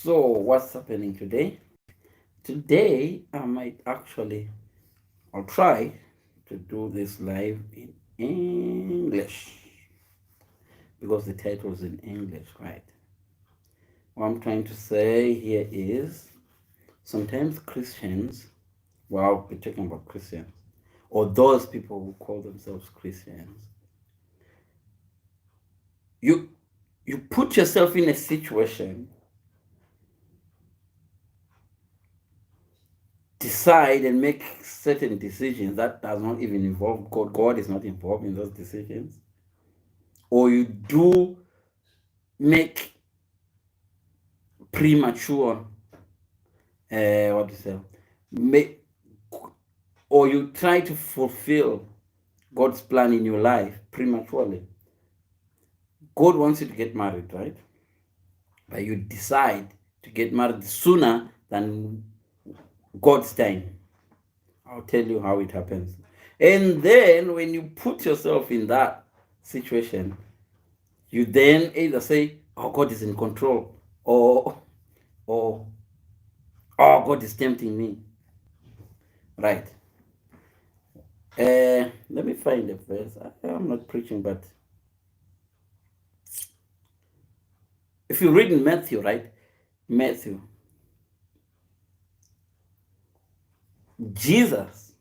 So, what's happening today? Today, I'll try to do this live in English because the title is in English, right? What I'm trying to say here is sometimes Christians, well, we're talking about Christians, or those people who call themselves Christians, you you put yourself in a situation, decide and make certain decisions that does not even involve God. God is not involved in those decisions. Or you do make premature, what do you say? Make, or you try to fulfill God's plan in your life prematurely. God wants you to get married, right? But you decide to get married sooner than God's time. I'll tell you how it happens. And then when you put yourself in that situation, you then either say, "Oh, God is in control," or "Oh, God is tempting me." Right? Let me find a verse. I'm not preaching, but if you read in Matthew, right? Matthew, Jesus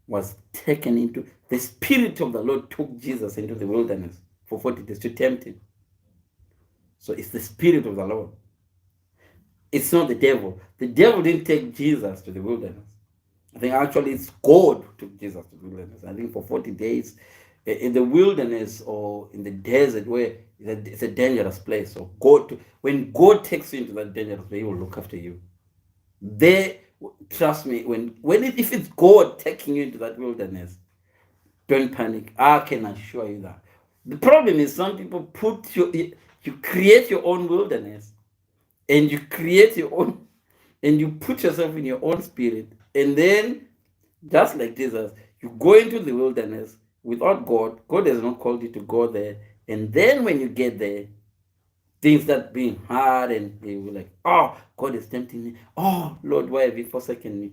was taken into the Spirit of the Lord took Jesus into the wilderness for 40 days to tempt him. So it's the Spirit of the Lord. It's not the devil. The devil didn't take Jesus to the wilderness. I think actually it's God who took Jesus to the wilderness. I think for 40 days in the wilderness or in the desert where it's a dangerous place. So when God takes you into that dangerous place, he will look after you. They trust me, if it's God taking you into that wilderness, don't panic. I can assure you that. The problem is some people you create your own wilderness and you create your own and you put yourself in your own spirit, and then just like Jesus, you go into the wilderness without God. God has not called you to go there, and then when you get there, things start being hard, and they will like, "Oh, God is tempting me. Oh, Lord, why have you forsaken me?"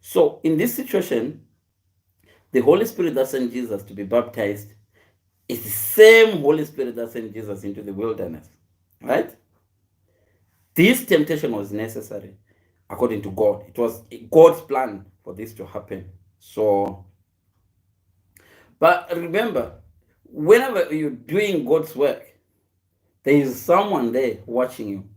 So in this situation, the Holy Spirit that sent Jesus to be baptized is the same Holy Spirit that sent Jesus into the wilderness, right? This temptation was necessary according to God. It was God's plan for this to happen. So, but remember, whenever you're doing God's work, there is someone there watching you.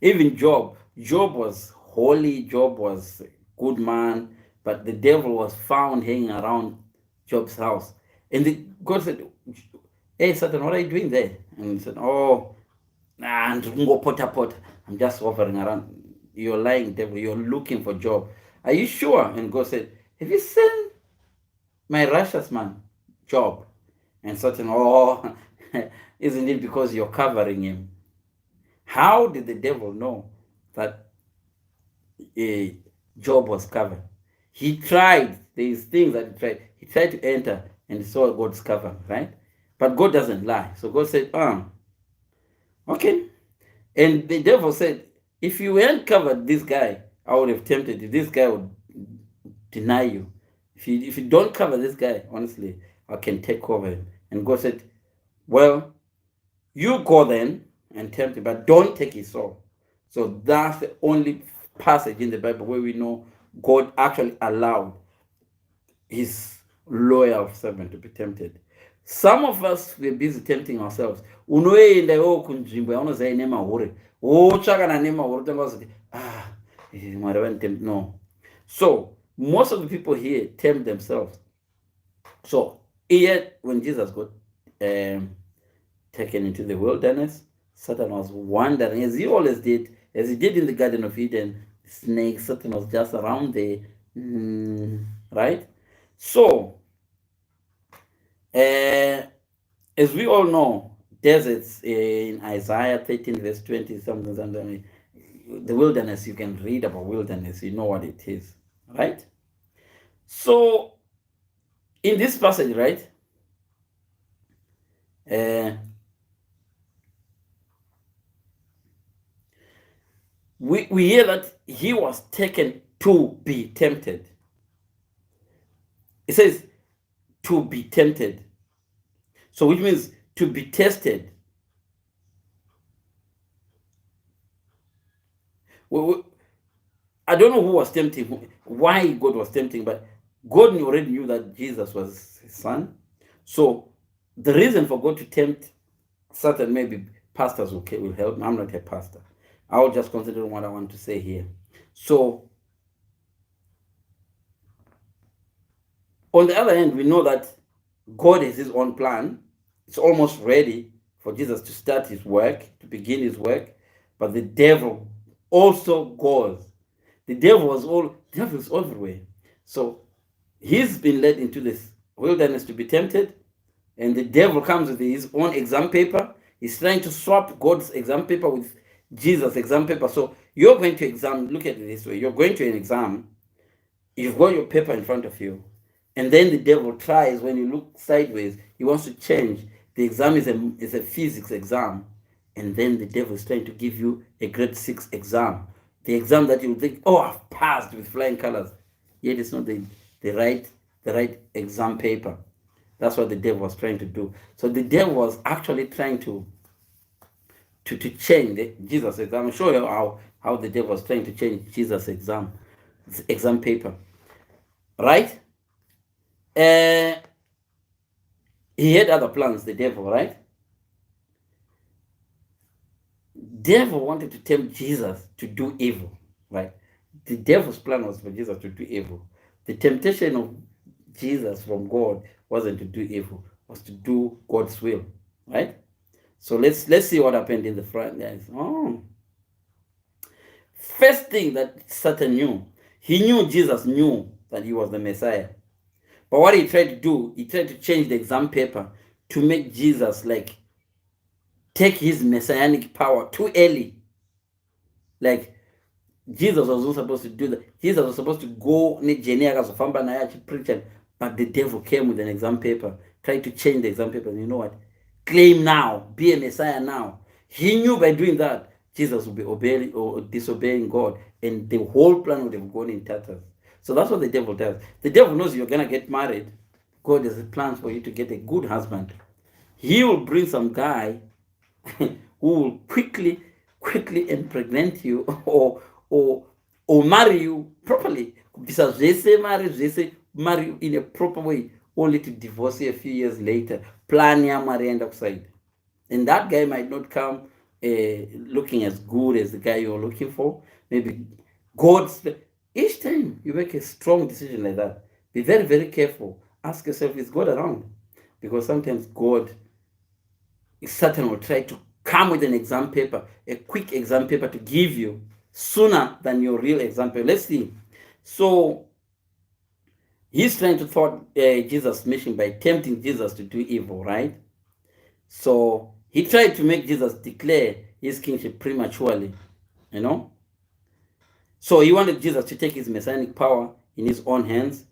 Even Job was holy, Job was a good man, but the devil was found hanging around Job's house. And God said, "Hey, Satan, what are you doing there?" And he said, "Oh, nah, I'm just hovering around. You're lying, devil. You're looking for Job. Are you sure?" And God said, "Have you seen my righteous man, Job?" And Satan, "Oh, isn't it because you're covering him?" How did the devil know that Job was covered? He tried. These things that he tried. He tried to enter and he saw God's cover, right? But God doesn't lie. So God said, okay. And the devil said, "If you hadn't covered this guy, I would have tempted you. This guy would deny you. If you don't cover this guy, honestly, I can take over him." And God said, "Well, you go then and tempt him, but don't take his soul." So that's the only passage in the Bible where we know God actually allowed his loyal servant to be tempted. Some of us, we're busy tempting ourselves. Unoenda iwo kunzvimbo yaunoziva ine mahuri wotsvakana nemahuri tanga kuzoti mwari vanditempt. No. So most of the people here tempt themselves. So yet when Jesus got taken into the wilderness, Satan was wandering, as he always did, as he did in the Garden of Eden. Snake, Satan was just around there, right? So, as we all know, deserts in Isaiah 13, verse 20, something, the wilderness, you can read about wilderness, you know what it is, right? So, in this passage, right, we hear that he was taken to be tempted. It says to be tempted. So which means to be tested. I don't know who was tempting, why God was tempting, but God already knew that Jesus was his son. So the reason for God to tempt Satan, maybe pastors will help me. I'm not a pastor. I'll just consider what I want to say here. So on the other hand, we know that God has his own plan. It's almost ready for Jesus to start his work, to begin his work. But the devil also goes. The devil is everywhere. So he's been led into this wilderness to be tempted, and the devil comes with his own exam paper. He's trying to swap God's exam paper with Jesus' exam paper. So you're going to exam, look at it this way. You're going to an exam, you've got your paper in front of you, and then the devil tries, when you look sideways, he wants to change. The exam is a physics exam, and then the devil is trying to give you a grade 6 exam. The exam that you think, oh, I've passed with flying colors. Yet it's not the right exam paper. That's what the devil was trying to do. So the devil was actually trying to change Jesus' exam. I'm sure how the devil was trying to change Jesus' exam paper. Right? He had other plans, the devil, right? Devil wanted to tempt Jesus to do evil, right? The devil's plan was for Jesus to do evil. The temptation of Jesus from God wasn't to do evil, was to do God's will, right? So let's see what happened in the front, guys. First thing that Satan knew, he knew Jesus knew that he was the Messiah. But what he tried to do, he tried to change the exam paper to make Jesus like take his messianic power too early. Like Jesus was not supposed to do that. Jesus was supposed to go preach, but the devil came with an exam paper, tried to change the exam paper. And you know what? Claim now, be a Messiah now. He knew by doing that, Jesus would be obeying or disobeying God, and the whole plan would have gone in tatters. So that's what the devil does. The devil knows you're going to get married. God has plans for you to get a good husband. He will bring some guy who will quickly impregnate you or marry you properly. Because they marry you in a proper way, only to divorce you a few years later. Plan your marry outside. And that guy might not come looking as good as the guy you're looking for. Maybe God's... Each time you make a strong decision like that, be very, very careful. Ask yourself, is God around? Because sometimes Satan will try to come with an exam paper, a quick exam paper to give you sooner than your real exam paper. Let's see. So he's trying to thwart Jesus' mission by tempting Jesus to do evil, right? So he tried to make Jesus declare his kingship prematurely, you know? So he wanted Jesus to take his messianic power in his own hands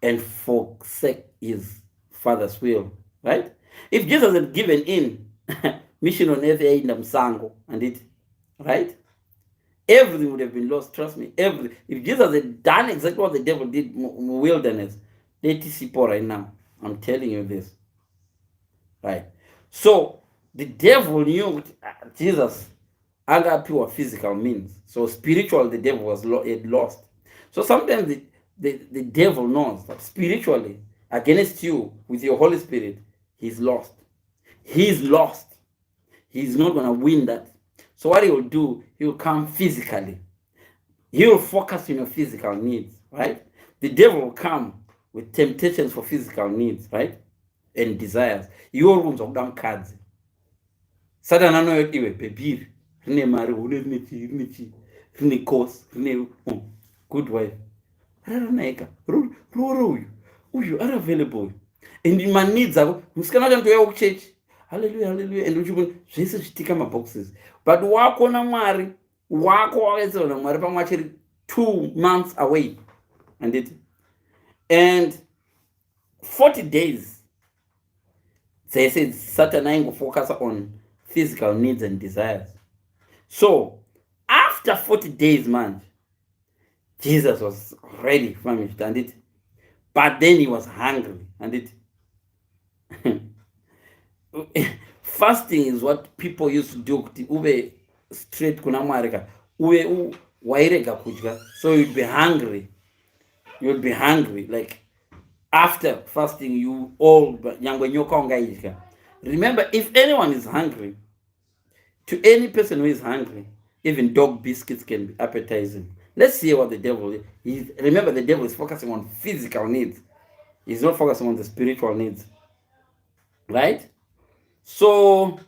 and forsake his Father's will, right? If Jesus had given in, mission on earth in Msango, and it, right? Everything would have been lost, trust me. Everything. If Jesus had done exactly what the devil did in the wilderness, let us see right now. I'm telling you this. Right? So the devil knew Jesus under pure physical means. So spiritual, the devil was lost. So sometimes the devil knows that spiritually, against you with your Holy Spirit, he's lost. He's lost. He's not going to win that. So what he will do, he will come physically. He will focus on your physical needs, right? The devil will come with temptations for physical needs, right? And desires. Your rooms of damn cards. Satan I know you baby. Rine mari, rine course, rine good wife. Raranaika. Uyu are available. And in my needs are musikana to your church. Hallelujah, hallelujah. And you zvese zvitika maboxes. But wako na mwari, wako wakaisa na mwari pamwachiri 2 months away. And 40 days. They said Satan will focus on physical needs and desires. So, after after 40 days, man, Jesus was ready, famished, and it. But then he was hungry, and it. Fasting is what people used to do kuti uve straight kuna Mwari ka uve wairega kudya, so you'd be hungry. You'd be hungry, like after fasting you all nyangwe nyoka ungaidya. Remember, if anyone is hungry, to any person who is hungry, even dog biscuits can be appetizing. Let's see what the devil is. Remember, the devil is focusing on physical needs. He's not focusing on the spiritual needs. Right? So,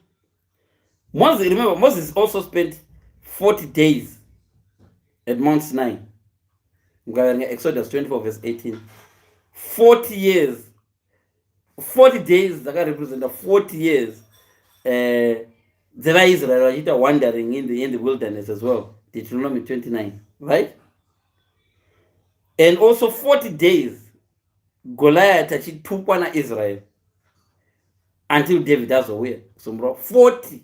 Moses, remember, Moses also spent 40 days at Mount Sinai. Exodus 24, verse 18. 40 years. 40 days, that represent 40 years. The Israel are wandering in the wilderness as well. Deuteronomy 29, right? And also 40 days, Goliath achitukwa na Israel until David does away. So 40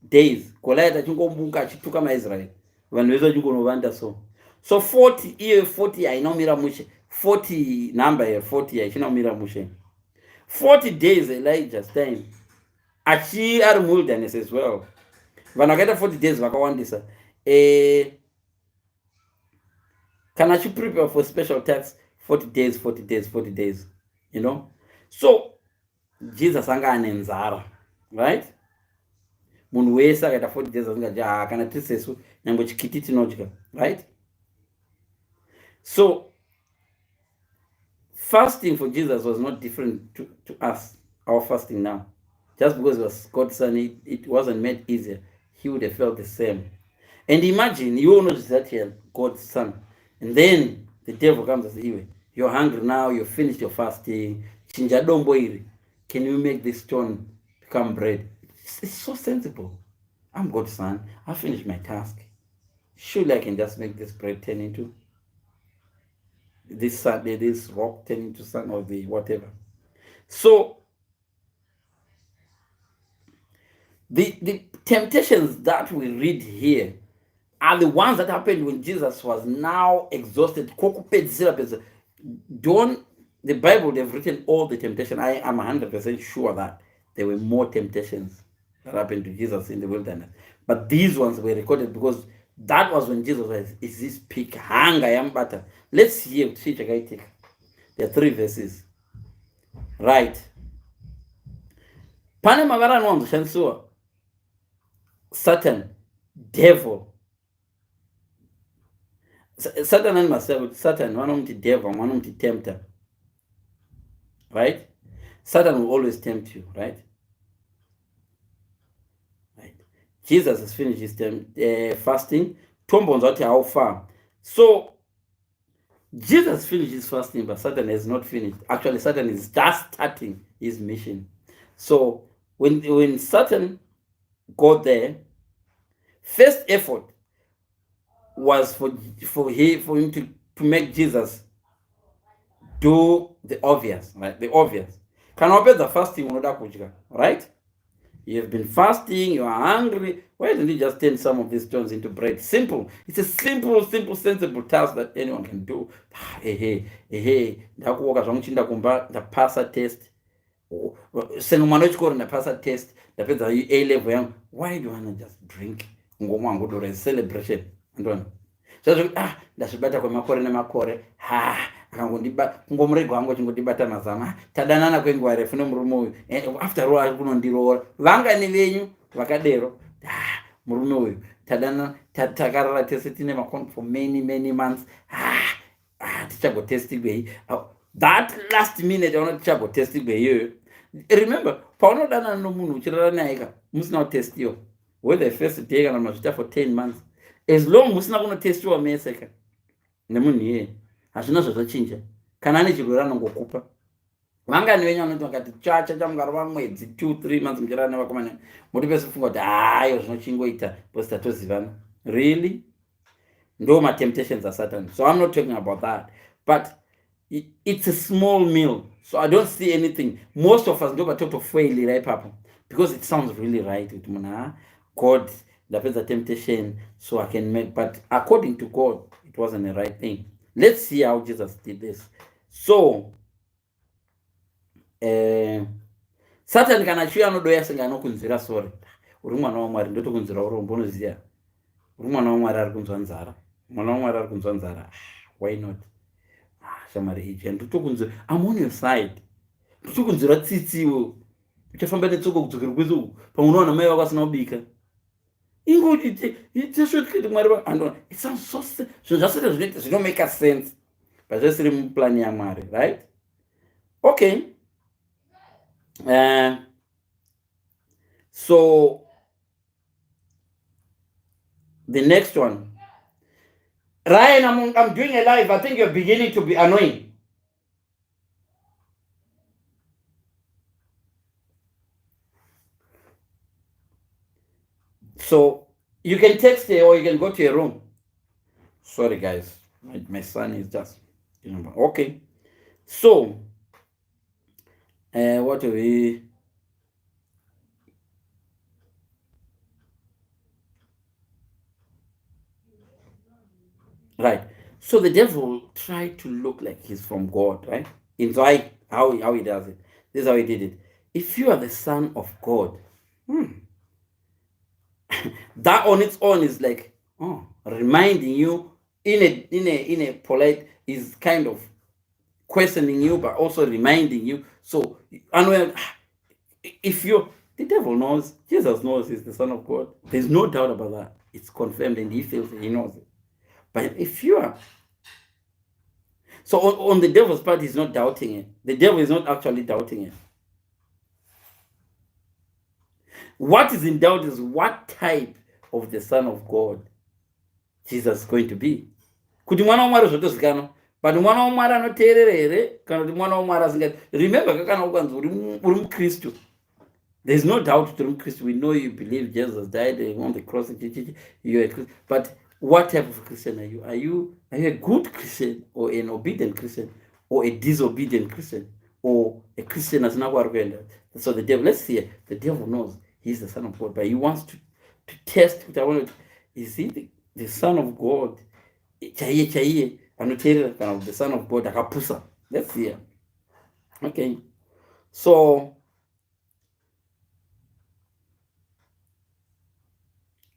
days, Goliath achingombuka achituka ma Israel. Vanhu vese vachingonovanda so. So 40, iyo 40 hainomira mushe. 40 number here, 40 haichinomira mushe. 40 days Elijah's time. Achi ari wilderness as well. Vanhu vakaita 40 days vakawandisa. Kana achi prepare for special tax 40 days, 40 days, 40 days. You know? So Jesus anga ane nzara, right? Munhu wese akaita 40 days asingadya kana tisesu nyangwe chikiti tinodya, right? So fasting for Jesus was not different to us, our fasting now. Just because it was God's son, it wasn't made easier. He would have felt the same. And imagine, you all know that here, God's son. And then the devil comes and says, you're hungry now, you've finished your fasting. Chinja dombo iri. Can you make this stone become bread? It's so sensible. I'm God's son. I finished my task. Surely I can just make this bread turn into this rock turn into sun or the whatever. So the temptations that we read here are the ones that happened when Jesus was now exhausted. The Bible, they've written all the temptation. I am 100% sure that there were more temptations that happened to Jesus in the wilderness. But these ones were recorded because that was when Jesus was, is this peak hunger, I am better. Let's hear it. There are 3 verses. Right. Pane mavara anwanzoshandisiwa Satan, devil. Satan and myself, Satan, vanomuti devil, vanomuti tempter. Right? Satan will always tempt you, right? Right. Jesus has finished his fasting. How far? So Jesus finished his fasting, but Satan has not finished. Actually, Satan is just starting his mission. So when Satan got there, first effort was for him to make Jesus do the obvious, right? The obvious. Can open the fasting, right? You have been fasting, you are hungry. Why don't you just turn some of these stones into bread? Simple. It's a simple, sensible task that anyone can do. Ndakuoka zvamuchinda kumba ndapasa test. Seno mwana wechikoro ndapasa test. Ndapedza A level yangu. Why do you want to just drink? Ngoma wangu do a celebration. Ndona. Sasa ndazvibata kwemakore nemakore. Kungomurego wangu chingodibata mazama tadanana kwenguva refu nemurume uyu after all ari kunondiroora vangani venyu vakadero murume uyu tadanana takarara tese tine makon for many months tichagotestigwei that last minute aona tichagotestigwei iyoyo. Remember, paunodanana nomunhu uchirara naye ka musina kutestiwa whether first day kana mazvita for 10 months, as long musina kunotestiwa mese ka nemunhu iyeye hazvina zvazvachinja. Kana ane chirwere anongokupa. Vangani venyu vanoti vakati chamungarova mwedzi 2-3 months muchirara nevakomana moti pese funga kuti hayo zvinochingoita because tatozivana. Really? Ndo temptations are Satan. So I'm not talking about that. But it's a small meal. So I don't see anything. Most of us ndo vatotofweili right papa because it sounds really right with muna God ndapedza temptation so I can make. But according to God, it wasn't the right thing. Let's see how Jesus did this. So Satan kana chiuya anodoya senge anokunzwira sore, uri mwana wamwari, ndotokunzwira urombo. Unoziva uri mwana wamwari ari kunzwa nzara, mwana wamwari ari kunzwa nzara, why not? Shamari ichi ndotokunzwira, I'm on your side, ndotokunzwira tsitsi iwo, uchafamba netsoko kudzokera kwesu pamwe unowana mai vako asina kubika. Ingoti iteshotkiti mwari andona, it sounds so zvinhu zvasere zvinoita zvinomake sense, but zvasiri muplan yamwari, right? Okay. So the next one, Ryan, I'm doing a live. I think you're beginning to be annoying. So you can text her or you can go to your room. Sorry guys, my son is just, okay. So what do we? Right. So the devil tried to look like he's from God, right? It's like how he does it. This is how he did it. If you are the son of God, that on its own is like, reminding you in a polite, is kind of questioning you, but also reminding you. So, if the devil knows, Jesus knows he's the Son of God. There's no doubt about that. It's confirmed, and he feels it, he knows it. But if you are, so on the devil's part, he's not doubting it. The devil is not actually doubting it. What is in doubt is what type of the Son of God Jesus is going to be. Kuti mwana wamwari zvotozikanwa, but mwana wamwari anoteerera here kana kuti mwana wamwari asingati. Remember, kana ukanzi uri mukristu, there's no doubt kuti uri mukristu. We know you believe Jesus died on the cross. You're a Christian. But what type of Christian are you? Are you a good Christian, or an obedient Christian, or a disobedient Christian, or a Christian as not? So the devil, let's see, the devil knows he's the Son of God, but he wants to test. Is he the Son of God? Chaiye anoteerera kana the Son of God akapusa. Let's see. Okay. So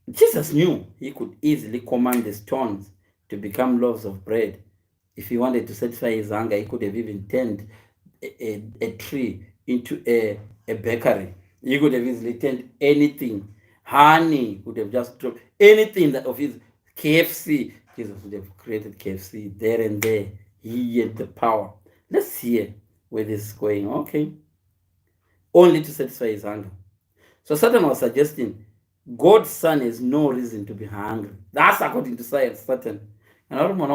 Jesus knew he could easily command the stones to become loaves of bread. If he wanted to satisfy his hunger, he could have even turned a tree into a bakery. He could have easily turned anything. Honey would have just dropped anything that of his KFC. Jesus would have created KFC there and there. He had the power. Let's see where this is going. Okay. Only to satisfy his hunger. So Satan was suggesting God's son has no reason to be hungry. That's according to science, Satan. And I don't know,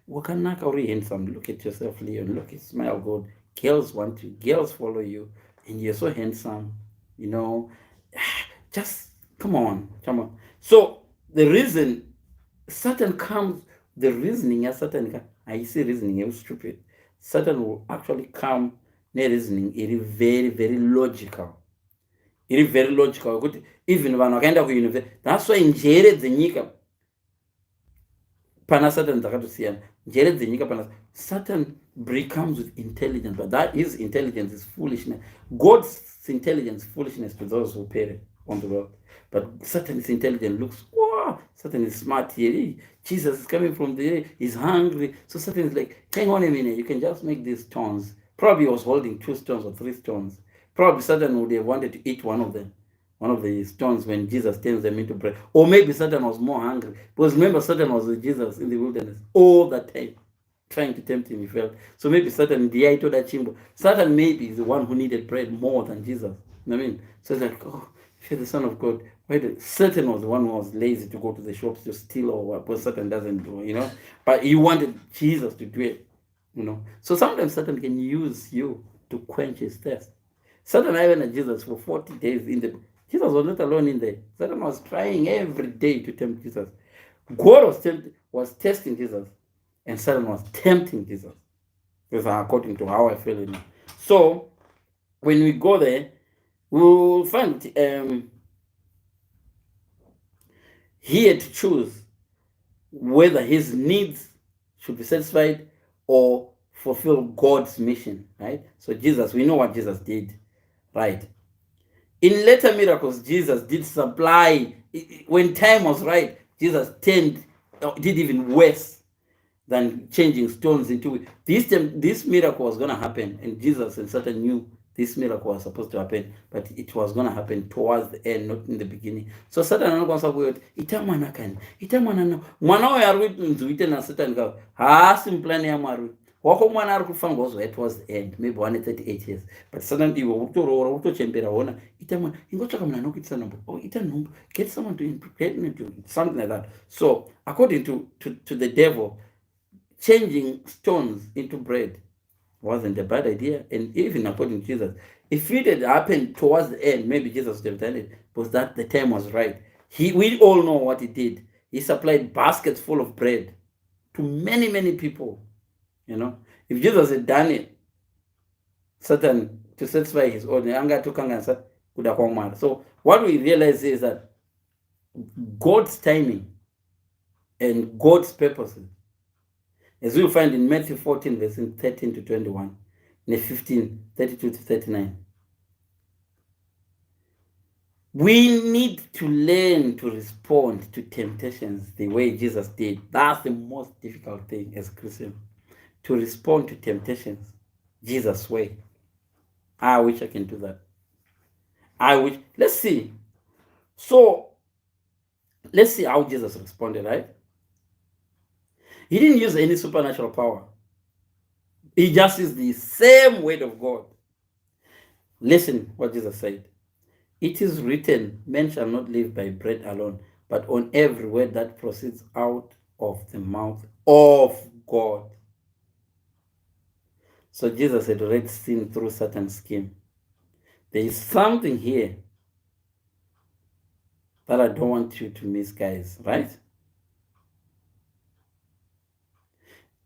wakanaka uri handsome. Look at yourself, Leon. Look, smile good. Girls want you. Girls follow you. And you're so handsome. Just come on. So the reason Satan comes, the reasoning as Satan, I see reasoning is stupid. Satan will actually come near reasoning. It is very, very logical. It is very logical. Even when I to university, that's why njere dzenyika pana Satan dzakatosiyana. Njere dzenyika pana Satan comes with intelligence, but that his intelligence is foolishness. God's intelligence is foolishness to those who perish on the world. But Satan's intelligence looks, wow, Satan is smart here. Jesus is coming from there. He's hungry. So Satan is like, hang on a minute. You can just make these stones. Probably he was holding 2 stones or 3 stones. Probably Satan would have wanted to eat one of them, one of the stones when Jesus turns them into bread. Or maybe Satan was more hungry. Because remember, Satan was with Jesus in the wilderness all that time, trying to tempt him. He failed. So maybe Satan, Satan maybe is the one who needed bread more than Jesus. You know what I mean? So it's like, oh, if you're the Son of God, why did Satan was the one who was lazy to go to the shops to steal or what? Because Satan doesn't do, But he wanted Jesus to do it, So sometimes Satan can use you to quench his thirst. Satan even at Jesus for 40 days Jesus was not alone in there. Satan was trying every day to tempt Jesus. God was testing Jesus, and Satan was tempting Jesus. This is according to how I feel now. So when we go there, we will find He had to choose whether his needs should be satisfied or fulfill God's mission, right? So Jesus, we know what Jesus did, right? In later miracles, Jesus did supply. When time was right, Jesus did even worse than changing stones into this miracle was going to happen, and Jesus and Satan knew this miracle was supposed to happen, but it was going to happen towards the end, not in the beginning. So Satan anokwanisa kuti ita mwana kani ita mwana no mwana uyo ari kuti nzwite na Satan ka haasi mplani ya Mwari wako mwana ari kufa ngozwa towards the end, maybe 138 years, but Satan iwe utoroora utochembera wona ita mwana ingotsvaka munhu anokuitisa nhombo ita nhombo, get someone to impregnate you, something like that. So according to the devil, changing stones into bread wasn't a bad idea. And even according to Jesus, if it had happened towards the end, maybe Jesus would have done it, because that the time was right. We all know what he did. He supplied baskets full of bread to many people. If Jesus had done it, Satan, to satisfy his own anger, so what we realize is that God's timing and God's purposes, as we find in Matthew 14, verses 13 to 21, and 15, 32 to 39. We need to learn to respond to temptations the way Jesus did. That's the most difficult thing as a Christian, to respond to temptations Jesus' way. I wish I can do that. Let's see. So, let's see how Jesus responded, right? He didn't use any supernatural power. He just used the same word of God. Listen what Jesus said. It is written, man shall not live by bread alone, but on every word that proceeds out of the mouth of God. So Jesus had already seen through Satan's scheme. There is something here that I don't want you to miss, guys, right?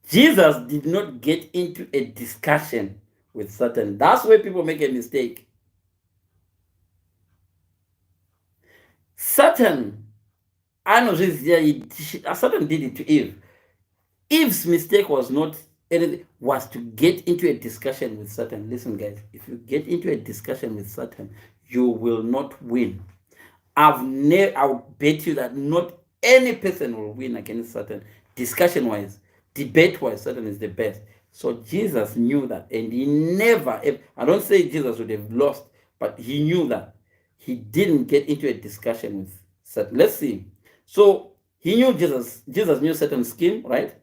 Jesus did not get into a discussion with Satan. That's where people make a mistake. Satan did it to Eve. Eve's mistake was to get into a discussion with Satan. Listen, guys, if you get into a discussion with Satan, you will not win. I'll bet you that not any person will win against Satan. Discussion-wise, debate-wise, Satan is the best. So Jesus knew that, and he never, I don't say Jesus would have lost, but he knew that. He didn't get into a discussion with Satan. Let's see. So he knew Jesus knew Satan's scheme, right?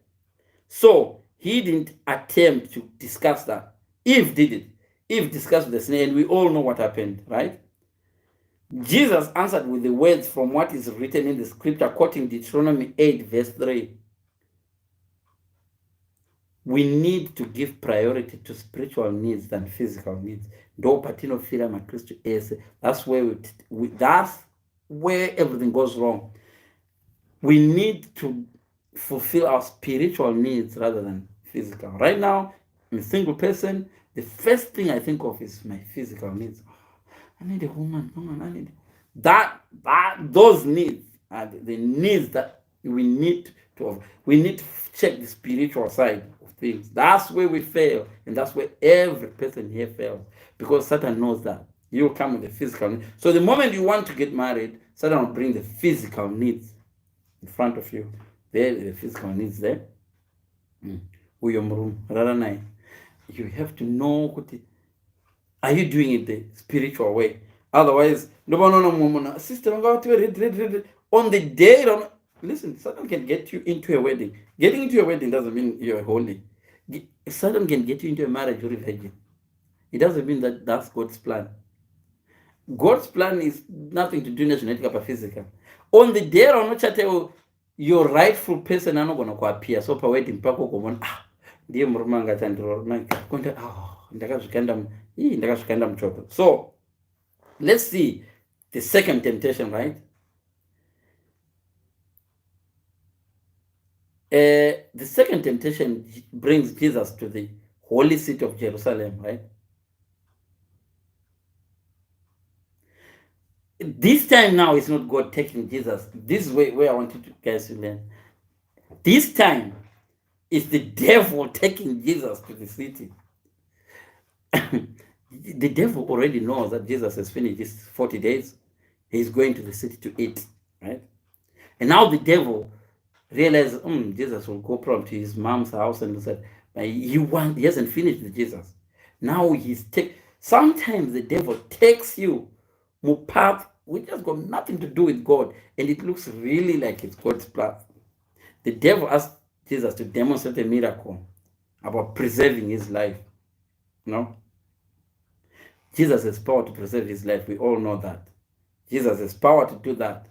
So he didn't attempt to discuss that. Eve did it. Eve discussed the snake, and we all know what happened, right? Jesus answered with the words from what is written in the scripture, quoting Deuteronomy 8, verse 3. We need to give priority to spiritual needs than physical needs. That's where everything goes wrong. We need to fulfill our spiritual needs rather than physical. Right now, I'm a single person. The first thing I think of is my physical needs. I need a woman. I need those needs are the needs that we need to have. We need to check the spiritual side of things. That's where we fail, and that's where every person here fails, because Satan knows that you will come with the physical needs. So the moment you want to get married, Satan will bring the physical needs in front of you. There, the physical needs there. You have to know, are you doing it the spiritual way? Otherwise, sister, on the day, listen, Satan can get you into a wedding. Getting into a wedding doesn't mean you're holy. Satan can get you into a marriage you're a virgin. It doesn't mean that that's God's plan. God's plan is nothing to do with physical. On the day, your rightful person are not going to appear. So, for wedding, so let's see the second temptation, right? The second temptation brings Jesus to the holy city of Jerusalem, right? This time now it's not God taking Jesus. This is where I want you guys to learn. This time it's the devil taking Jesus to the city. The devil already knows that Jesus has finished his 40 days. He's going to the city to eat, right? And now the devil realizes, Jesus will go from to his mom's house and said, he hasn't finished with Jesus. Now sometimes the devil takes you to path which has got nothing to do with God, and it looks really like it's God's plan. The devil asked Jesus to demonstrate a miracle about preserving his life. No? Jesus has power to preserve his life. We all know that. Jesus has power to do that.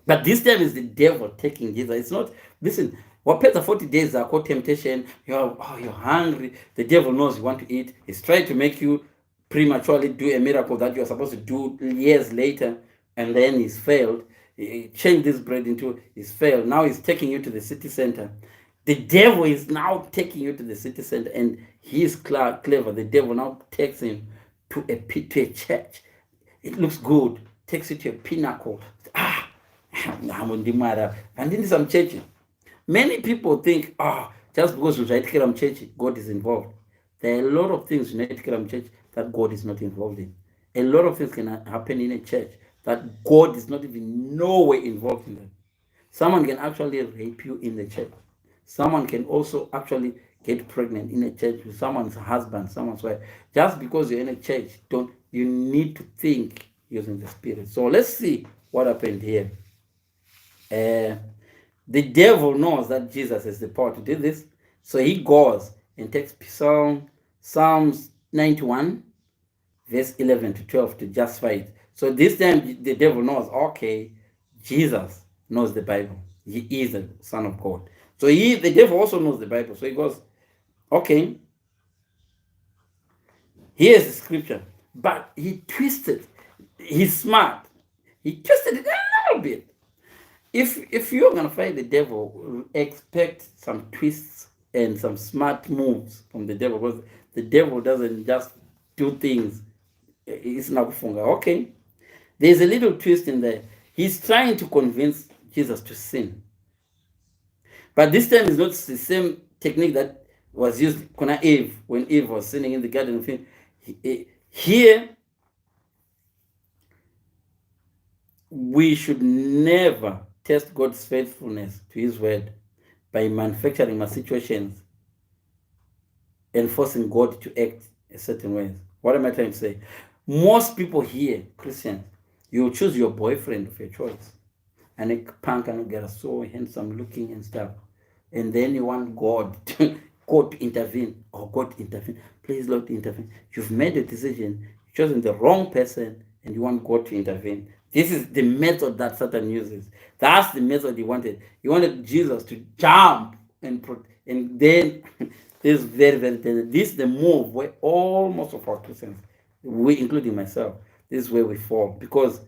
But this time is the devil taking Jesus. It's not, listen, what the 40 days are called temptation. You're hungry. The devil knows you want to eat. He's trying to make you prematurely do a miracle that you're supposed to do years later, and then he's failed. He changed this bread into, he's failed. Now he's taking you to the city center. The devil is now taking you to the city center, and he's clever. The devil now takes him to a church. It looks good. Takes you to a pinnacle. And in some church, many people think, just because you write Kiram Church, God is involved. There are a lot of things in Kiram Church that God is not involved in. A lot of things can happen in a church that God is not even no way involved in them. Someone can actually rape you in the church. Someone can also actually get pregnant in a church with someone's husband, someone's wife. Just because you're in a church, you need to think using the Spirit. So let's see what happened here. The devil knows that Jesus has the power to do this, so he goes and takes Psalms 91, verse 11 to 12 to justify it. So this time the devil knows, okay, Jesus knows the Bible. He is the Son of God. So the devil also knows the Bible. So he goes, okay, here's the scripture. But he twisted. He's smart. He twisted it a little bit. If you're going to fight the devil, expect some twists and some smart moves from the devil, because the devil doesn't just do things. It's not funga. Okay. There's a little twist in there. He's trying to convince Jesus to sin. But this time it's not the same technique that was used when Eve was sinning in the Garden of Eden. Here, we should never test God's faithfulness to his word by manufacturing situations and forcing God to act a certain way. What am I trying to say? Most people here, Christians, you choose your boyfriend of your choice, and a punk and get so handsome looking and stuff, and then you want God to intervene. God intervene. Please, Lord, intervene. You've made a decision, you've chosen the wrong person, and you want God to intervene. This is the method that Satan uses. That's the method he wanted. He wanted Jesus to jump and then this is very, very dangerous. This is the move where most of our Christians, we including myself, this is where we fall, because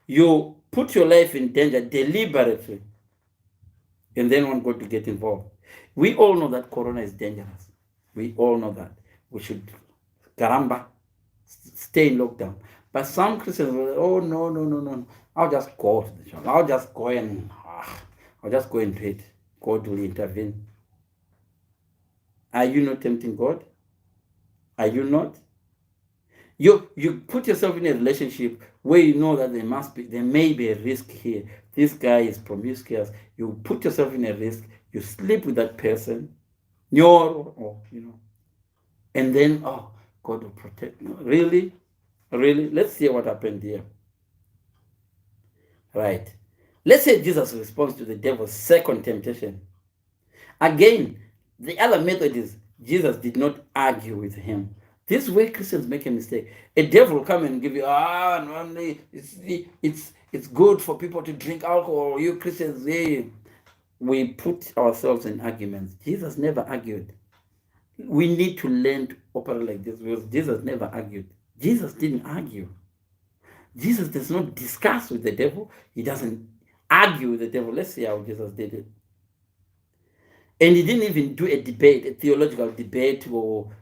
you put your life in danger deliberately and then want God to get involved. We all know that Corona is dangerous. We all know that. We should, caramba, stay in lockdown. But some Christians will, no. I'll just go to the church. I'll just go and do it. God will intervene. Are you not tempting God? Are you not? You put yourself in a relationship where you know that there may be a risk here. This guy is promiscuous. You put yourself in a risk. You sleep with that person. And then, God will protect you. Really? Really? Let's see what happened here. Right. Let's say Jesus responds to the devil's second temptation. Again, the other method is Jesus did not argue with him. This is where Christians make a mistake. A devil will come and give you, it's good for people to drink alcohol. You Christians, we put ourselves in arguments. Jesus never argued. We need to learn to operate like this, because Jesus never argued. Jesus didn't argue. Jesus does not discuss with the devil. He doesn't argue with the devil. Let's see how Jesus did it. And he didn't even do a debate, a theological debate, or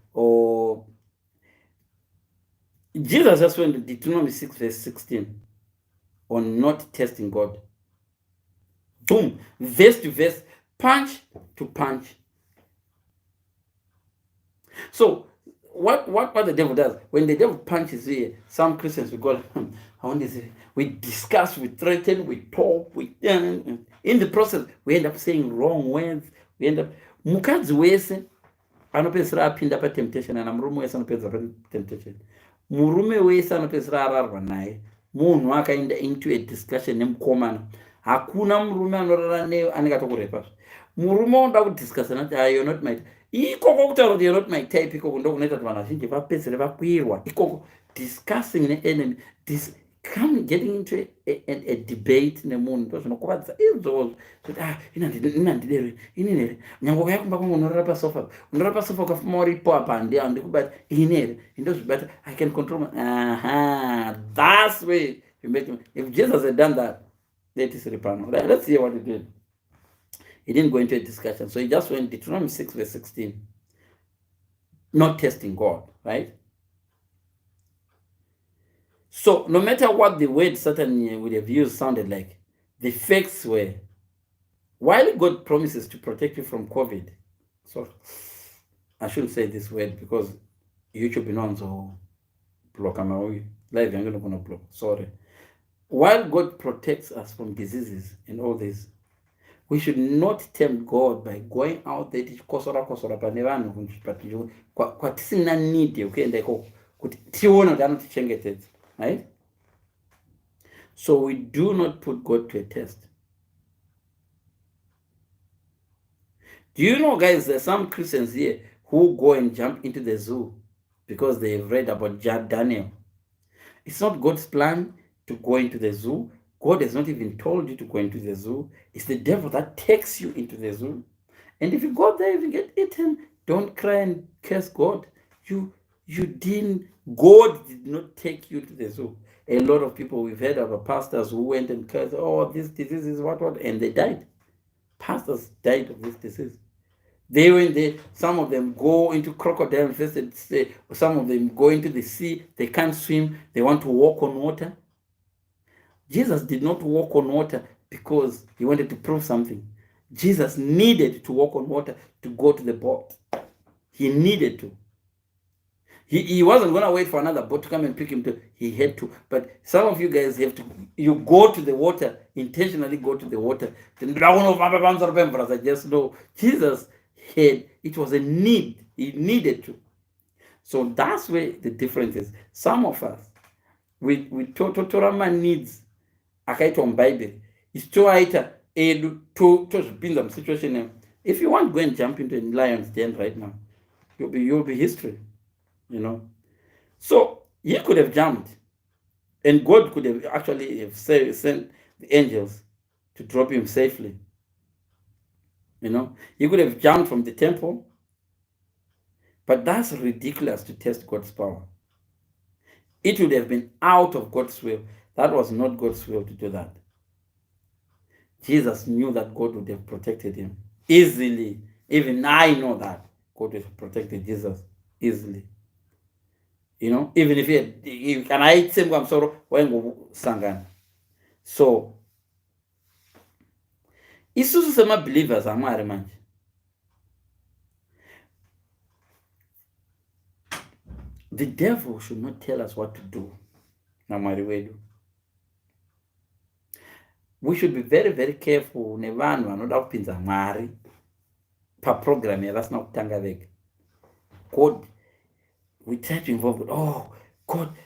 Jesus just went to Deuteronomy 6 verse 16 on not testing God. Boom, verse to verse, punch to punch. So what the devil does, when the devil punches here, some Christians will go, I want to say, we discuss, we threaten, we talk, in the process we end up saying wrong words. We end up mukadzi wese anopedzisira apinda patemptation, ana murume wese anopedza patemptation, murume wese anopedzisira ararwa naye munhu akaenda into a discussion nemukomana. Hakuna murume anorara neyo anenge atokurepazve. Murume unoda kudiscussa nati you're not my ikoko kutaura kuti you're not my type, ikoko ndo kunoita kuti vanhu vazhinji vapedzere vakwirwa ikoko. Discussing neenemy, come getting into a debate nemunhu ndo zvinokuvadzisa izvozvo kuti ina ndidero ini here nyange ukaya kumba kwangu unorara pasofa ukafuma uripo apa handikubata ini here indozvibata, I can control my, that's way you make me. If Jesus had done that, letisiri pano, let's see what he did. He didn't go into a discussion, so he just went Deuteronomy 6 verse 16, not testing God, right? So no matter what the word Satan would have used sounded like, the facts were, while God promises to protect you from COVID, so I shouldn't say this word because YouTube knows or block my live, I'm going to block, sorry. While God protects us from diseases and all this, we should not tempt God by going out there tichikosora pane vanhu kwatisina need yekuenda ikoko kuti tione kuti anotichengetedza, right? So we do not put God to a test. Do you know, guys, there's some Christians here who go and jump into the zoo because they've read about Daniel. It's not God's plan to go into the zoo. God has not even told you to go into the zoo. It's the devil that takes you into the zoo. And if you go there, if you get eaten, don't cry and curse God. You didn't, God did not take you to the zoo. A lot of people, we've heard about pastors who went and cursed, this disease is what, and they died. Pastors died of this disease. They went there, some of them go into crocodile infested, some of them go into the sea, they can't swim, they want to walk on water. Jesus did not walk on water because he wanted to prove something. Jesus needed to walk on water to go to the boat. He needed to. He wasn't going to wait for another boat to come and pick him. He had to. But some of you guys have to. You go to the water, intentionally go to the water. Just know Jesus had, it was a need. He needed to. So that's where the difference is. Some of us, we Torah needs akaita muBhayibheri ichitoaita edu tozvipinza musituation. If you want, go and jump into a lion's den right now. You'll be history, you know. So he could have jumped, and God could have actually have sent the angels to drop him safely. You know, he could have jumped from the temple, but that's ridiculous to test God's power. It would have been out of God's will. That was not God's will to do that. Jesus knew that God would have protected him easily. Even I know that God would have protected Jesus easily. You know, even if he can, I say I'm sorry when go sangana. So isusu sema believers amari manje. The devil should not tell us what to do. Namari wedu. We should be very, very careful nevanhu vanoda kupinza Mwari paprogram yavasina kutanga vega. God, we try to involve God. God,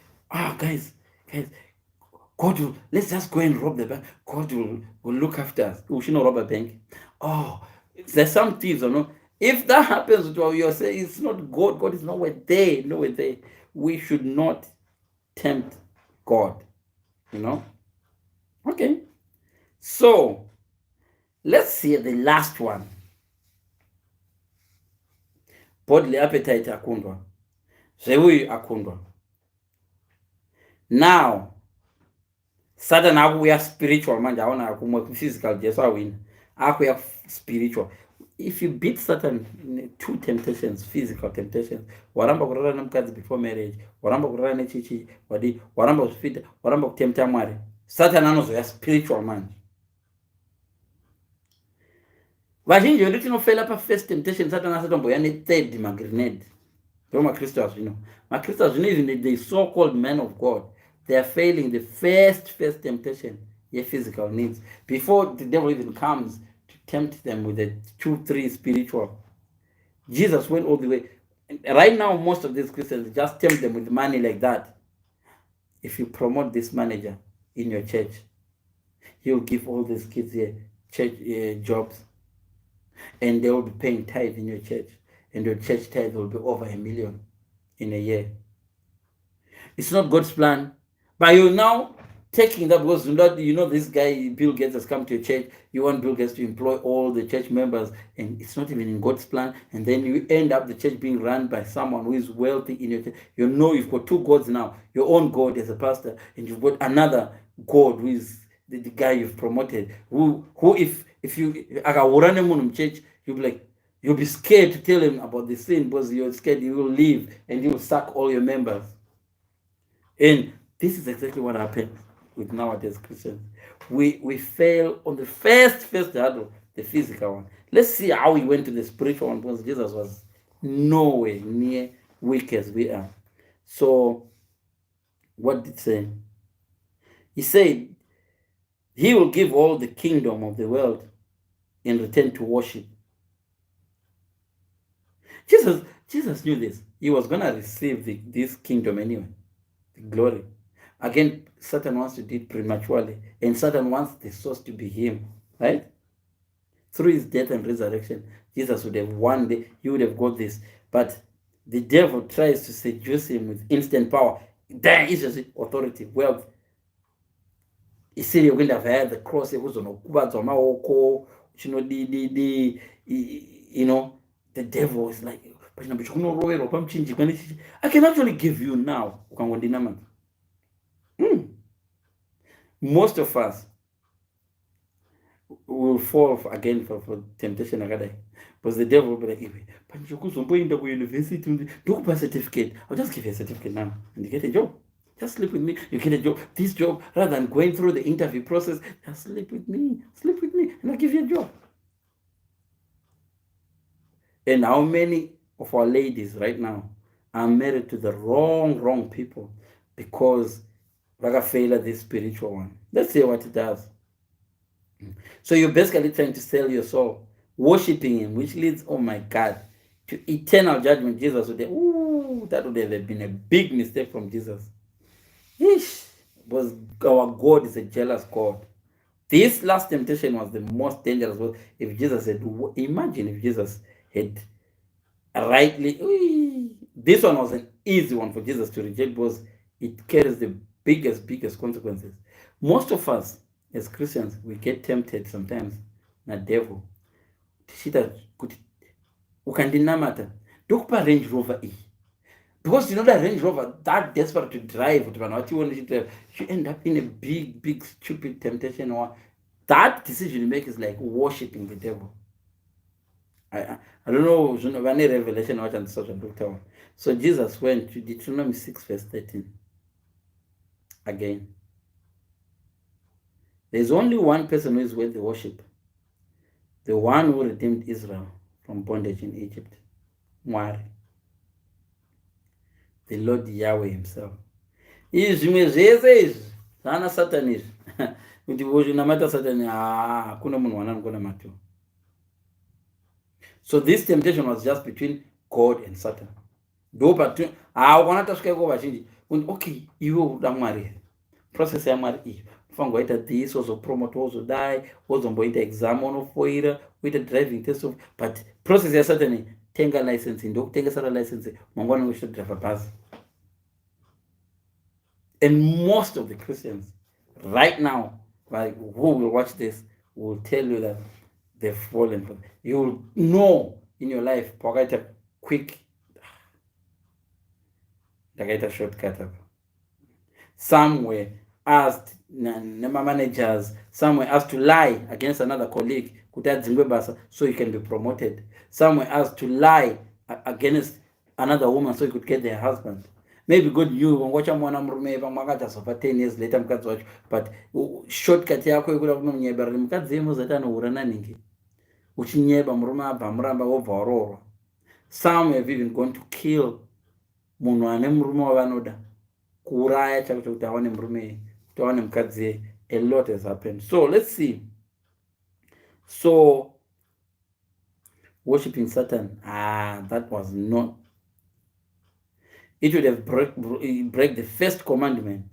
guys, God will, let's just go and rob the bank. God will look after us. We should not rob a bank. There's some thieves, no? If that happens to what you're saying, it's not God. God is nowhere there. Nowhere there. We should not tempt God. You know? Okay. So, let's see the last one. Bodily appetite akundwa. Zvehuyu akundwa. Now, Satan akuya spiritual manje aona akumwe physical Jesu awina. Akuya spiritual. if you beat Satan in two temptations, physical temptations, waramba kurara nemukadzi before marriage, waramba kurara nechichi, waramba kuzvifita, waramba kutempta Mwari, Satan anozoya spiritual man. Vazhinji vedu tinofela pafirst temptation, Satan asatomboya nethird magrenade. Ndo makristu azvino. Makristu azvino, even the so-called men of God, they are failing the first temptation, your physical needs, before the devil even comes to tempt them with the 2-3 spiritual. Jesus went all the way. Right now, most of these Christians just tempt them with money like that. If you promote this manager in your church, he'll give all these kids here church jobs, and they will be paying tithe in your church, and your church tithe will be over $1 million in a year. It's not God's plan, but you're now taking that because this guy Bill Gates has come to your church. You want Bill Gates to employ all the church members, and it's not even in God's plan. And then you end up the church being run by someone who is wealthy in your church. You've got two gods now: your own God as a pastor, and you've got another God who is the guy you've promoted. Who if you akaurane munhu church, you'll be scared to tell him about the sin because you're scared he will leave and he will suck all your members. And this is exactly what happens with nowadays Christians. We fail on the first hurdle, the physical one. Let's see how we went to the spiritual one, because Jesus was nowhere near weak as we are. So what did he say? He said he will give all the kingdom of the world in return to worship. Jesus knew this. He was going to receive this kingdom anyway, the glory. Again, Satan wants to do it prematurely, and Satan wants the source to be him, right? Through his death and resurrection, Jesus would have one day, he would have got this. But the devil tries to seduce him with instant power. There is just authority, wealth. You see, you're going to have had the cross, the devil is like, I can actually give you now. Most of us will fall again for temptation because the devil will be like, but you could go university, don't pass a certificate. I'll just give you a certificate now and you get a job. Just sleep with me, you get a job. This job, rather than going through the interview process, just sleep with me, and I'll give you a job. And how many of our ladies right now are married to the wrong people because they fail at this spiritual one? Let's see what it does. So you're basically trying to sell your soul, worshiping him, which leads, oh my God, to eternal judgment. Jesus would have, that would have been a big mistake from Jesus. Because our God is a jealous God. This last temptation was the most dangerous. If Jesus had, imagine if Jesus had rightly, this one was an easy one for Jesus to reject because it carries the biggest consequences. Most of us as Christians, we get tempted sometimes na devil. Tichita kuti ukandinamata ndokupa Range Rover iyi, because that Range Rover that desperate to drive, you end up in a big stupid temptation, or that decision you make is like worshipping the devil. I don't know any revelation what and such and doctor. So Jesus went to Deuteronomy 6 verse 13 again. There's only one person who is worthy worship, the one who redeemed Israel from bondage in Egypt, Mwari, the Lord Yahweh himself. Izvimwe zvese izvi zvaana Satan izvi kuti unamata Satan, hakuna munhu wanangonamatiwa. So this temptation was just between God and Satan. Okay, iwe uda Mwari, process ya Mwari iyo fangoita this wozopromota wozodai wozomboita exam unofoira uita driving test of, but process ya Satan, tenga license, ndokutengesa license mangwana uchitodriva bhazi. And most of the Christians right now, like who will watch this, will tell you that they've fallen from. You will know in your life, pakaita quick, takaita shortcut. Some were asked, managers, some were asked to lie against another colleague kuti adzingwe basa so you can be promoted, somewhere else to lie against another woman so you could get their husband. Maybe God knew wangochamwana murume pamwe akati azofa 10 years later mukadzi wacho, but shortcut yako yekuda kunomunyeberera mukadzi yemuzati anohura naningi uchinyeba murume abva muramba wobva waroorwa. Some have even gone to kill munhu ane murume wavanoda, kuuraya chako chokuti awane murume, kuti awane mukadzi. A lot has happened. So let's see. So worshiping Satan, that was not, it would have break the first commandment.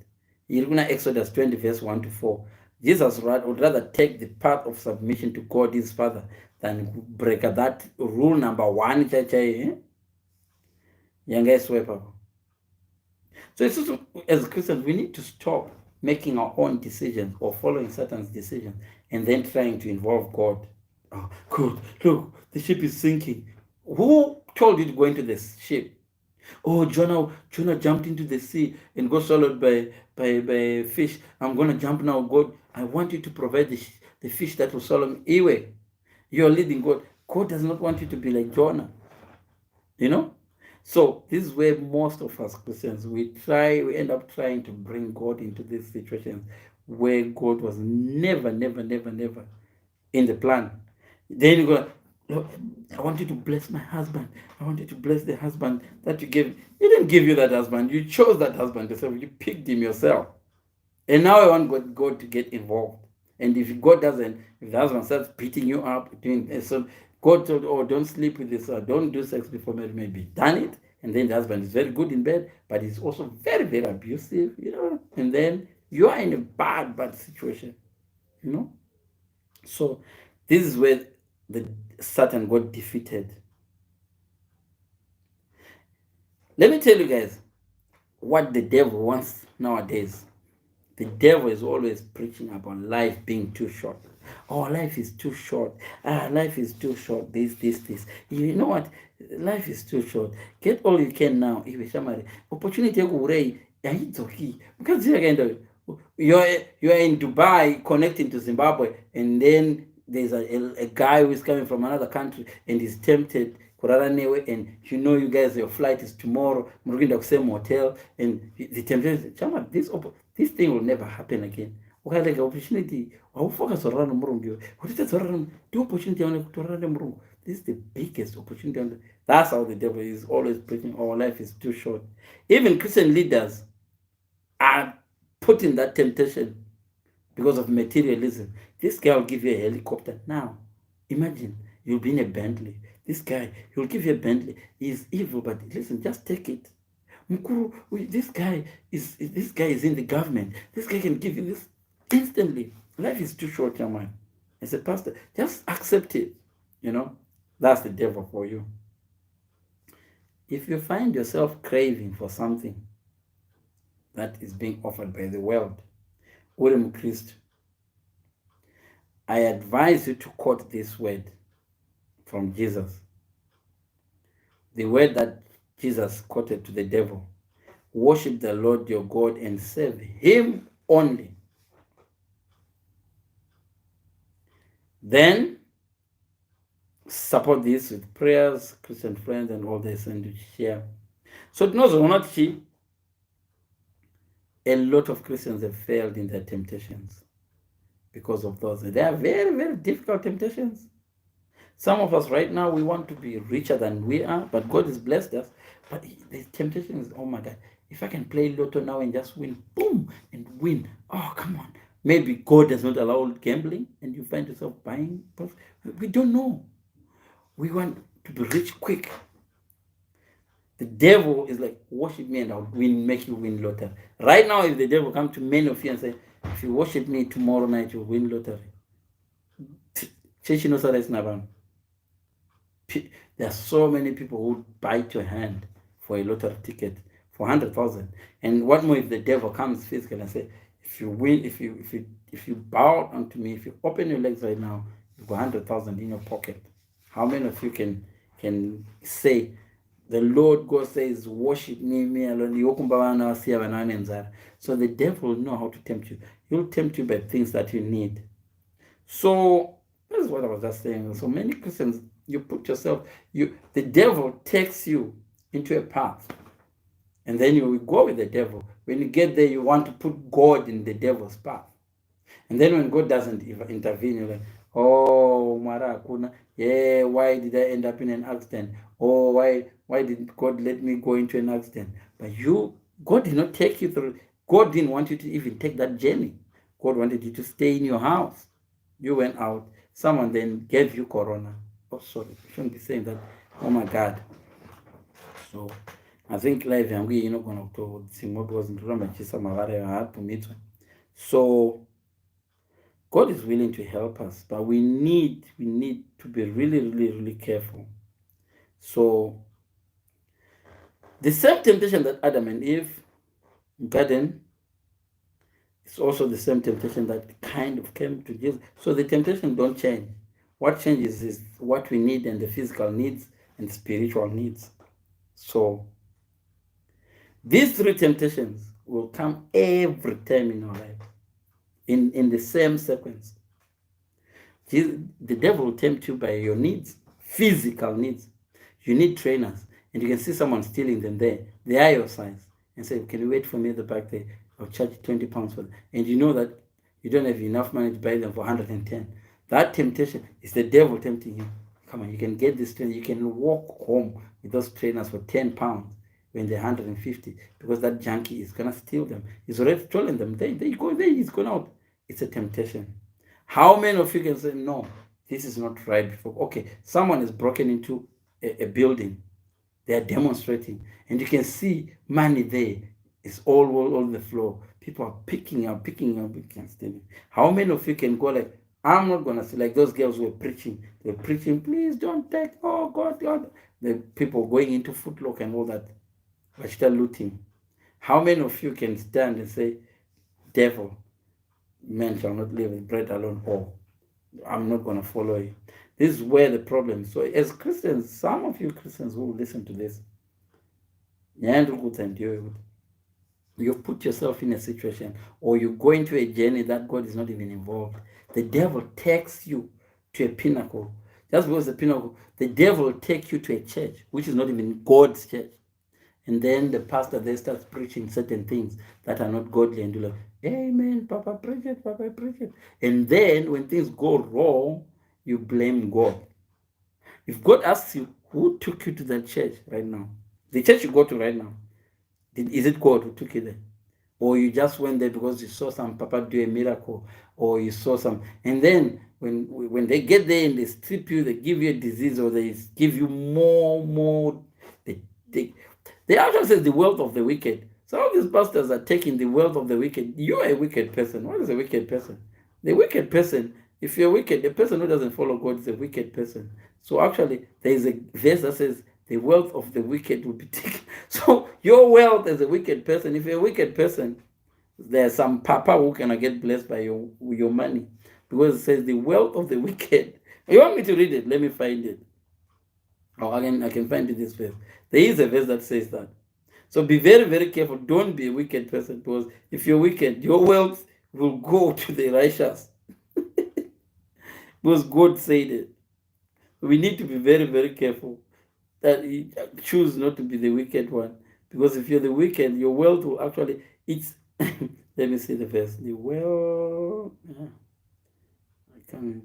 Exodus 20 verse 1 to 4. Jesus would rather take the path of submission to God his Father than break that rule number 1. So it's also, as Christians, we need to stop making our own decisions or following Satan's decisions and then trying to involve God. Oh, God, look, the ship is sinking. Who told you to go into this ship? Oh, Jonah jumped into the sea and got swallowed by a fish. I'm going to jump now. God, I want you to provide the fish that will swallow me. Anyway, you're leading God. God does not want you to be like Jonah. So this is where most of us Christians, we end up trying to bring God into these situations where God was never in the plan. Then you go, Lord, I want you to bless my husband. I want you to bless the husband that you gave. He didn't give you that husband. You chose that husband yourself. You picked him yourself. And now I want God to get involved. And if God doesn't, if the husband starts beating you up, doing so, God told, oh, don't sleep with this, don't do sex before marriage. Maybe done it, and then the husband is very good in bed, but he's also very, very abusive, and then you are in a bad situation, So this is where the Satan got defeated. Let me tell you guys what the devil wants nowadays. The devil is always preaching about life being too short. Oh, life is too short. Life is too short. This. You know what? Life is too short. Get all you can now. Opportunity you're in Dubai connecting to Zimbabwe, and then there's a guy who is coming from another country and is tempted, and you guys, your flight is tomorrow, we're going to the same hotel, and the temptation, this thing will never happen again. Like opportunity, focus around Murungu. The opportunity, this is the biggest opportunity. That's how the devil is always preaching. Our life is too short. Even Christian leaders are put in that temptation because of materialism. This guy will give you a helicopter. Now, imagine you'll be in a Bentley. This guy, he'll give you a Bentley. He's evil, but listen, just take it. Mukuru, this guy is in the government. This guy can give you this instantly. Life is too short, young man. As a pastor, just accept it. That's the devil for you. If you find yourself craving for something that is being offered by the world, William Christ, I advise you to quote this word from Jesus. The word that Jesus quoted to the devil: worship the Lord your God and serve him only. Then support this with prayers, Christian friends, and all this, and share. So it knows not she. A lot of Christians have failed in their temptations because of those. They are very, very difficult temptations. Some of us right now, we want to be richer than we are, but God has blessed us. But the temptation is, oh my God, if I can play lotto now and just win, boom, and win. Oh, come on. Maybe God does not allow gambling and you find yourself buying. We don't know. We want to be rich quick. The devil is like, worship me and I'll make you win lottery. Right now, if the devil comes to many of you and say, if you worship me tomorrow night, you'll win lottery. There are so many people who bite your hand for a lottery ticket for 100,000. And what more if the devil comes physically and say, if you win, if you bow unto me, if you open your legs right now, you've got 100,000 in your pocket. How many of you can say, the Lord God says, worship me alone? So the devil will know how to tempt you. He'll tempt you by things that you need. So let's is what I was just saying. So many Christians, you put yourself, the devil takes you into a path, and then you will go with the devil. When you get there, you want to put God in the devil's path. And then when God doesn't intervene, you're like, oh, Mara Kuna, yeah, why did I end up in an accident? Oh, why did God let me go into an accident? But God did not take you through. God didn't want you to even take that journey. God wanted you to stay in your house. You went out. Someone then gave you corona. Oh, sorry, I shouldn't be saying that. Oh my God. So I think live yangu inogona kutodzimwa because ndoramba chisa mavara haatumidzwa. So God is willing to help us, but we need to be really, really, really careful. So the same temptation that Adam and Eve garden is also the same temptation that kind of came to Jesus. So the temptation don't change. What changes is what we need, and the physical needs and spiritual needs. So these three temptations will come every time in our life, in the same sequence. The devil will tempt you by your needs, physical needs. You need trainers, and you can see someone stealing them there. They are your size, and say, "Can you wait for me at the back there? I'll charge you 20 pounds for them." And you know that you don't have enough money to buy them for 110. That temptation is the devil tempting you. Come on, you can get this trainer. You can walk home with those trainers for 10 pounds when they're 150, because that junkie is gonna steal them. He's already stolen them. There you go. There he's gone out. It's a temptation. How many of you can say, no, this is not right before? Okay, someone is broken into a building. They are demonstrating, and you can see money there. It's all on the floor. People are picking up, stealing. How many of you can go like, I'm not gonna say, like those girls who were preaching. They're preaching, please don't take, oh God, God. The people going into Foot Locker and all that. But still looting. How many of you can stand and say, devil, men shall not live with bread alone, or I'm not going to follow you? This is where the problem is. So as Christians, some of you Christians who will listen to this, you put yourself in a situation, or you go into a journey that God is not even involved. The devil takes you to a pinnacle. Just because the pinnacle, the devil will take you to a church, which is not even God's church. And then the pastor there starts preaching certain things that are not godly, and you're like, amen, Papa, preach it, Papa, preach it. And then when things go wrong, you blame God. If God asks you, who took you to that church right now? The church you go to right now, is it God who took you there? Or you just went there because you saw some Papa do a miracle, or you saw some, and then when they get there and they strip you, they give you a disease, or they give you more, they actually says the wealth of the wicked. Some of these pastors are taking the wealth of the wicked. You are a wicked person. What is a wicked person? The wicked person, if you're wicked, the person who doesn't follow God is a wicked person. So actually, there is a verse that says the wealth of the wicked will be taken. So your wealth as a wicked person, if you're a wicked person, there's some papa who cannot get blessed by your money. Because it says the wealth of the wicked. You want me to read it? Let me find it. Oh, I can find it this verse. There is a verse that says that. So be very, very careful. Don't be a wicked person, because if you're wicked, your wealth will go to the righteous. Because God said it. We need to be very, very careful that you choose not to be the wicked one. Because if you're the wicked, your wealth will actually, let me see the verse. The wealth, I can't.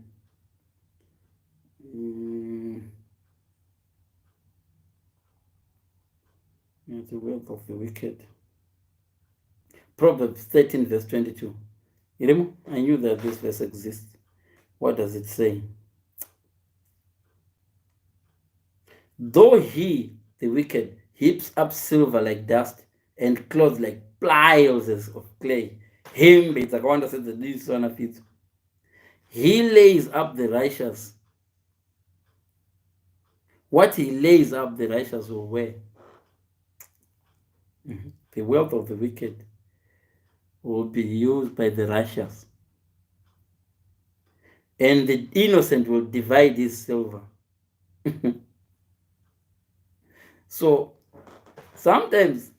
The wealth of the wicked. Proverbs 13 verse 22. I knew that this verse exists. What does it say? Though he, the wicked, heaps up silver like dust and clothes like piles of clay, him, it's like one said that this one of it. He lays up the righteous. What he lays up, the righteous will wear. The wealth of the wicked will be used by the righteous, and the innocent will divide his silver. So sometimes,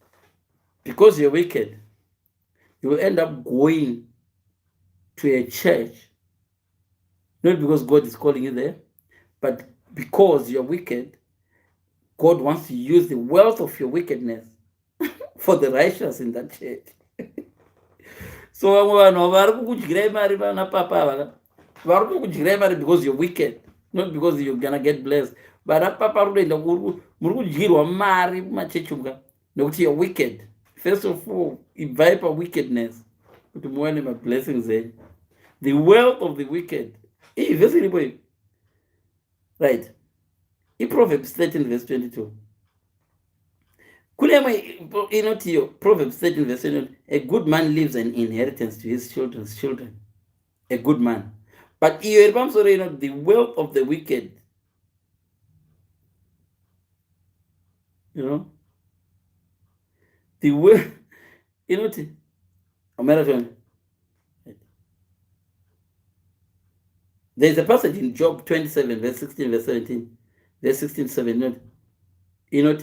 because you're wicked, you will end up going to a church Not because God is calling you there, but because you're wicked, God wants to use the wealth of your wickedness for the righteous in that church. So vamwe vanhu vari kukudyirai mari vana papa ava vari kukudyirai mari because you're wicked, not because you're gonna get blessed. Vana papa runoenda muri kudyirwa mari mumachechi muka nekuti you're wicked. First of all, ibvai pawickedness kuti muwane mablessings enyu. The wealth of the wicked. Iyi vhesi iripo iyi, right? Proverbs 13 verse 22. Kune imwe inotiyo Proverbs 13 verse 22, a good man leaves an inheritance to his children's children. A good man. But iyo iri pamusoro inoti the wealth of the wicked, you know, the wealth inoti American. There's a passage in Job 27 verse 16 verse 17, verse 16 17. You know,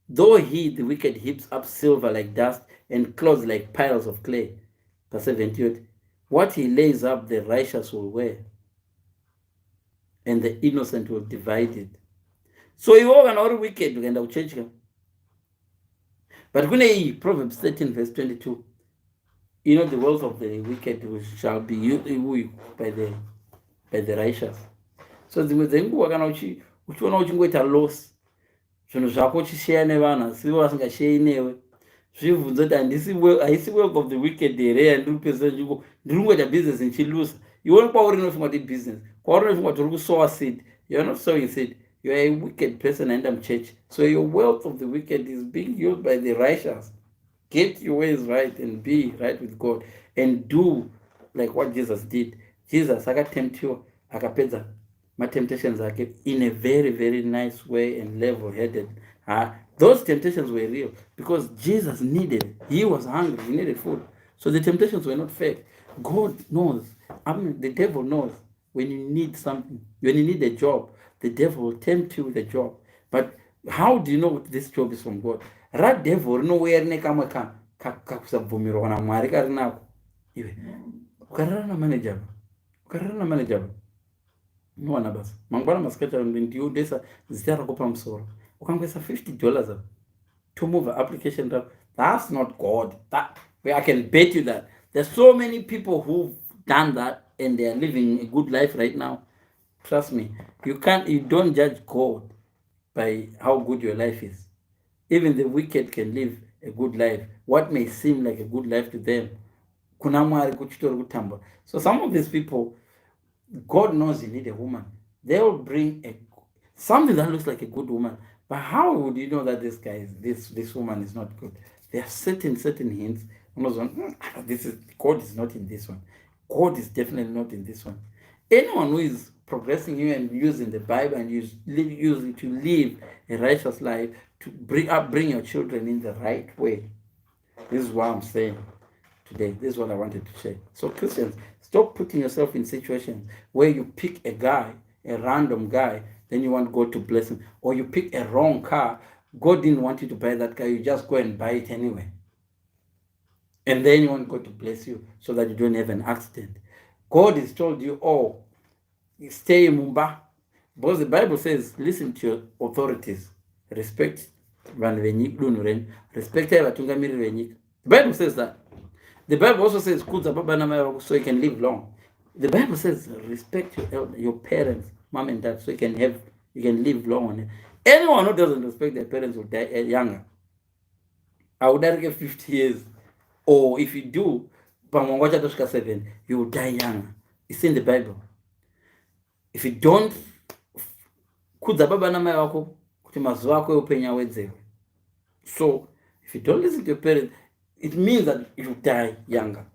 though he, the wicked, heaps up silver like dust and clothes like piles of clay. Verse 17. What he lays up, the righteous will wear, and the innocent will divide it. So you are not wicked, you can change him. But when Proverbs 13 verse 22, you know, the wealth of the wicked shall be used by the righteous. So dzimwe dzenguva kana uchiona uchingoita loss, zvinhu zvako uchisheya nevanhu asi vasingasheyi newe, zvibvunzo kuti haisi wealth of the wicked here yandiri kupedzisa nzvimbo, ndiri kungoita business ndichilusa. Iwe kwauri inofunga kuti business, kwauri inofunga kuti uri kusowa seed. You're not sowing seed, you're a wicked person aenda muchurch. So your wealth of the wicked is being used by the righteous. Get your ways right and be right with God and do like what Jesus did. Jesus akatemptiwa akapedza temptations ake in a very, very nice way and level-headed. Those temptations were real because Jesus needed, he was hungry, he needed food. So the temptations were not fake. God knows, the devil knows when you need something, when you need a job, the devil will tempt you with a job. But how do you know this job is from God? That devil nowhere nekamwe kakusabvumirwa naMwari karinako. Iwe ukarara na manager nowana basa mangwana masikati ndiyo desa zita rako pamusoro ukangoisa $50 to move an application. That's not God. That I can bet you that there's so many people who've done that and they are living a good life right now. Trust me, you don't judge God by how good your life is. Even the wicked can live a good life. What may seem like a good life to them, kuna Mwari kuchitori kutamba. So some of these people, God knows you need a woman. They will bring something that looks like a good woman. But how would you know that this woman is not good? There are certain hints. God is not in this one. God is definitely not in this one. Anyone who is progressing you and using the Bible and use it to live a righteous life, to bring your children in the right way. This is what I'm saying today. This is what I wanted to say. So Christians, stop putting yourself in situations where you pick a guy, a random guy, then you want God to bless him. Or you pick a wrong car. God didn't want you to buy that car. You just go and buy it anyway. And then you want God to bless you so that you don't have an accident. God has told you, stay in Mumba. Because the Bible says, listen to your authorities. Respect. Respect. The Bible says that. The Bible also says, so you can live long. The Bible says, respect your parents, mom and dad, so you can live long. Anyone who doesn't respect their parents will die younger. I would die get 50 years. Or if you do, 7, you will die younger. It's in the Bible. If you don't, so if you don't listen to your parents, it means that you die younger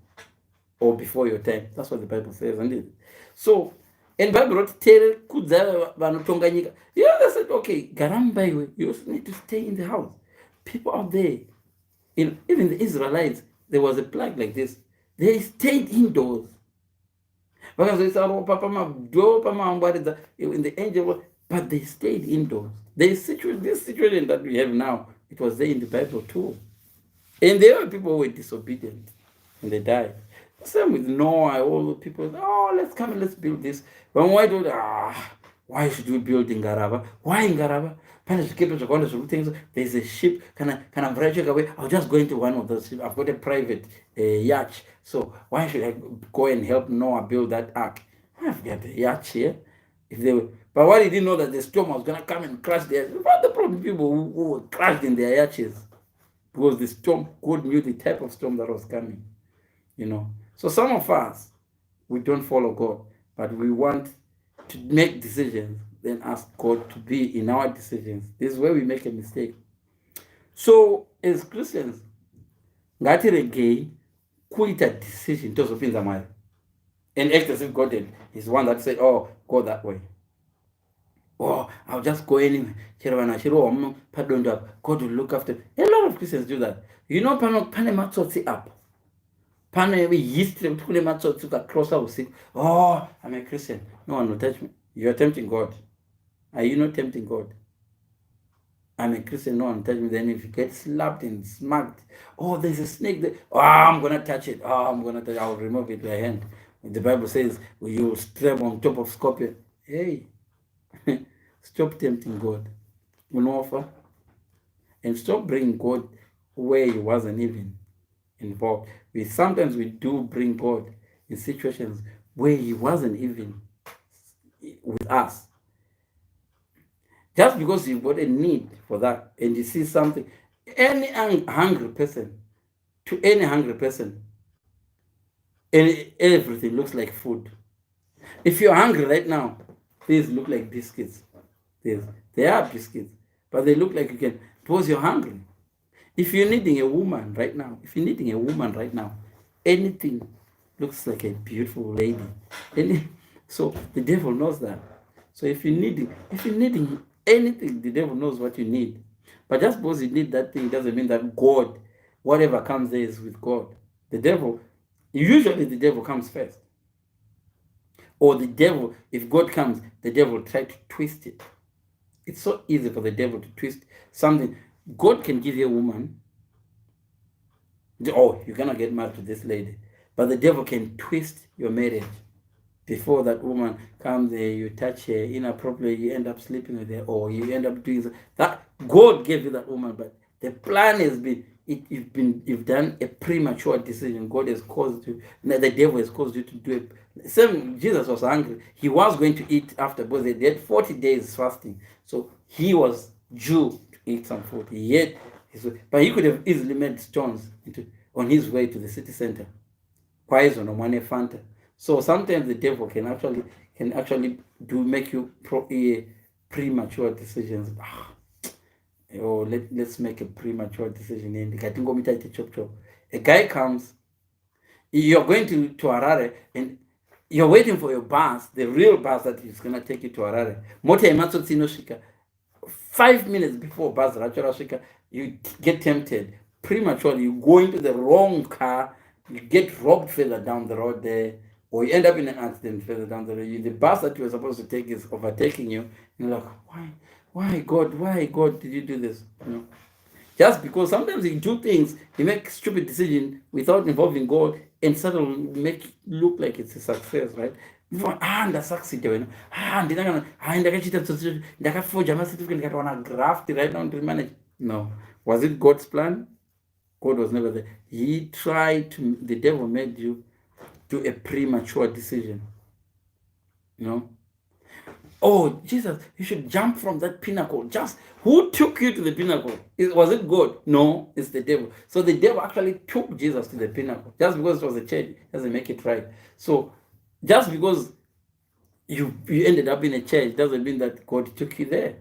or before your time. That's what the Bible says, isn't it? So, and Bible wrote, they said, okay, Garamba, you also need to stay in the house. People out there, even the Israelites, there was a plague like this. They stayed indoors. In the angel, but they stayed indoors. This situation that we have now, it was there in the Bible too. And there were people who were disobedient and they died. Same with Noah, all the people, oh, let's come and let's build this. But why do why should we build in Garaba? Why in Garaba? There's a ship. Can I check away? I'll just go into one of those ships. I've got a private yacht. So why should I go and help Noah build that ark? I've got a yacht here. If they were, but why did he know that the storm was gonna come and crash there? What the problem? People who crashed in their yachts, because the storm, God knew the type of storm that was coming. So some of us, we don't follow God, but we want to make decisions, then ask God to be in our decisions. This is where we make a mistake. So as Christians, ngatiregei kuita decision tozopinza Mwari and act as if God is one that said, oh, go that way. Oh, I'll just go anyway. God will look after. A lot of Christians do that. Pane matsotsi up. Pane history kune matsotsi ukakrosa usiku. Oh, I'm a Christian. No one will touch me. You're tempting God. Are you not tempting God? I'm a Christian, no one touch me. Then if you get slapped and smacked, oh, there's a snake there. Oh, I'm gonna touch it. Oh, I'm gonna touch it. I'll remove it with my hand. The Bible says you step on top of scorpion. Hey, stop tempting God. Offer. And stop bringing God where he wasn't even involved. Sometimes we do bring God in situations where he wasn't even with us. Just because you've got a need for that and you see something, any hungry person, everything looks like food. If you're hungry right now, these look like biscuits. They are biscuits, but they look like you can, because you're hungry. If you're needing a woman right now, anything looks like a beautiful lady. So the devil knows that. So if you're needing anything, the devil knows what you need. But just because you need that thing doesn't mean that God, whatever comes there is with God. Usually the devil comes first. Or the devil, if God comes, the devil will try to twist it. It's so easy for the devil to twist something. God can give you a woman. Oh, you're going to get married to this lady. But the devil can twist your marriage. Before that woman comes there, you touch her inappropriately, you end up sleeping with her, or you end up doing that. God gave you that woman, but the plan has been, you've done a premature decision. God has caused you, the devil has caused you to do it. Same, Jesus was hungry. He was going to eat after, but they had 40 days fasting. So he was due to eat some food. But he could have easily made stones on his way to the city center. Poison or money Fanta. So sometimes the devil can actually make you premature decisions. Let's make a premature decision. A guy comes, you're going to Harare, and you're waiting for your bus, the real bus that is going to take you to Harare. 5 minutes before bus Rachorashika, you get tempted. Prematurely, you go into the wrong car, you get robbed further down the road there, or you end up in an accident further down the road. The bus that you were supposed to take is overtaking you. And you're like, why God did you do this? Just because sometimes you do things, you make stupid decisions without involving God, and suddenly make it look like it's a success, right? Ndasucceed ndakaforja amacertificate ndikatowana graft right now to manage. No. Was it God's plan? God was never there. The devil made you do a premature decision. Oh, Jesus, you should jump from that pinnacle. Who took you to the pinnacle? Was it God? No, it's the devil. So the devil actually took Jesus to the pinnacle. Just because it was a church doesn't make it right. So just because you ended up in a church doesn't mean that God took you there.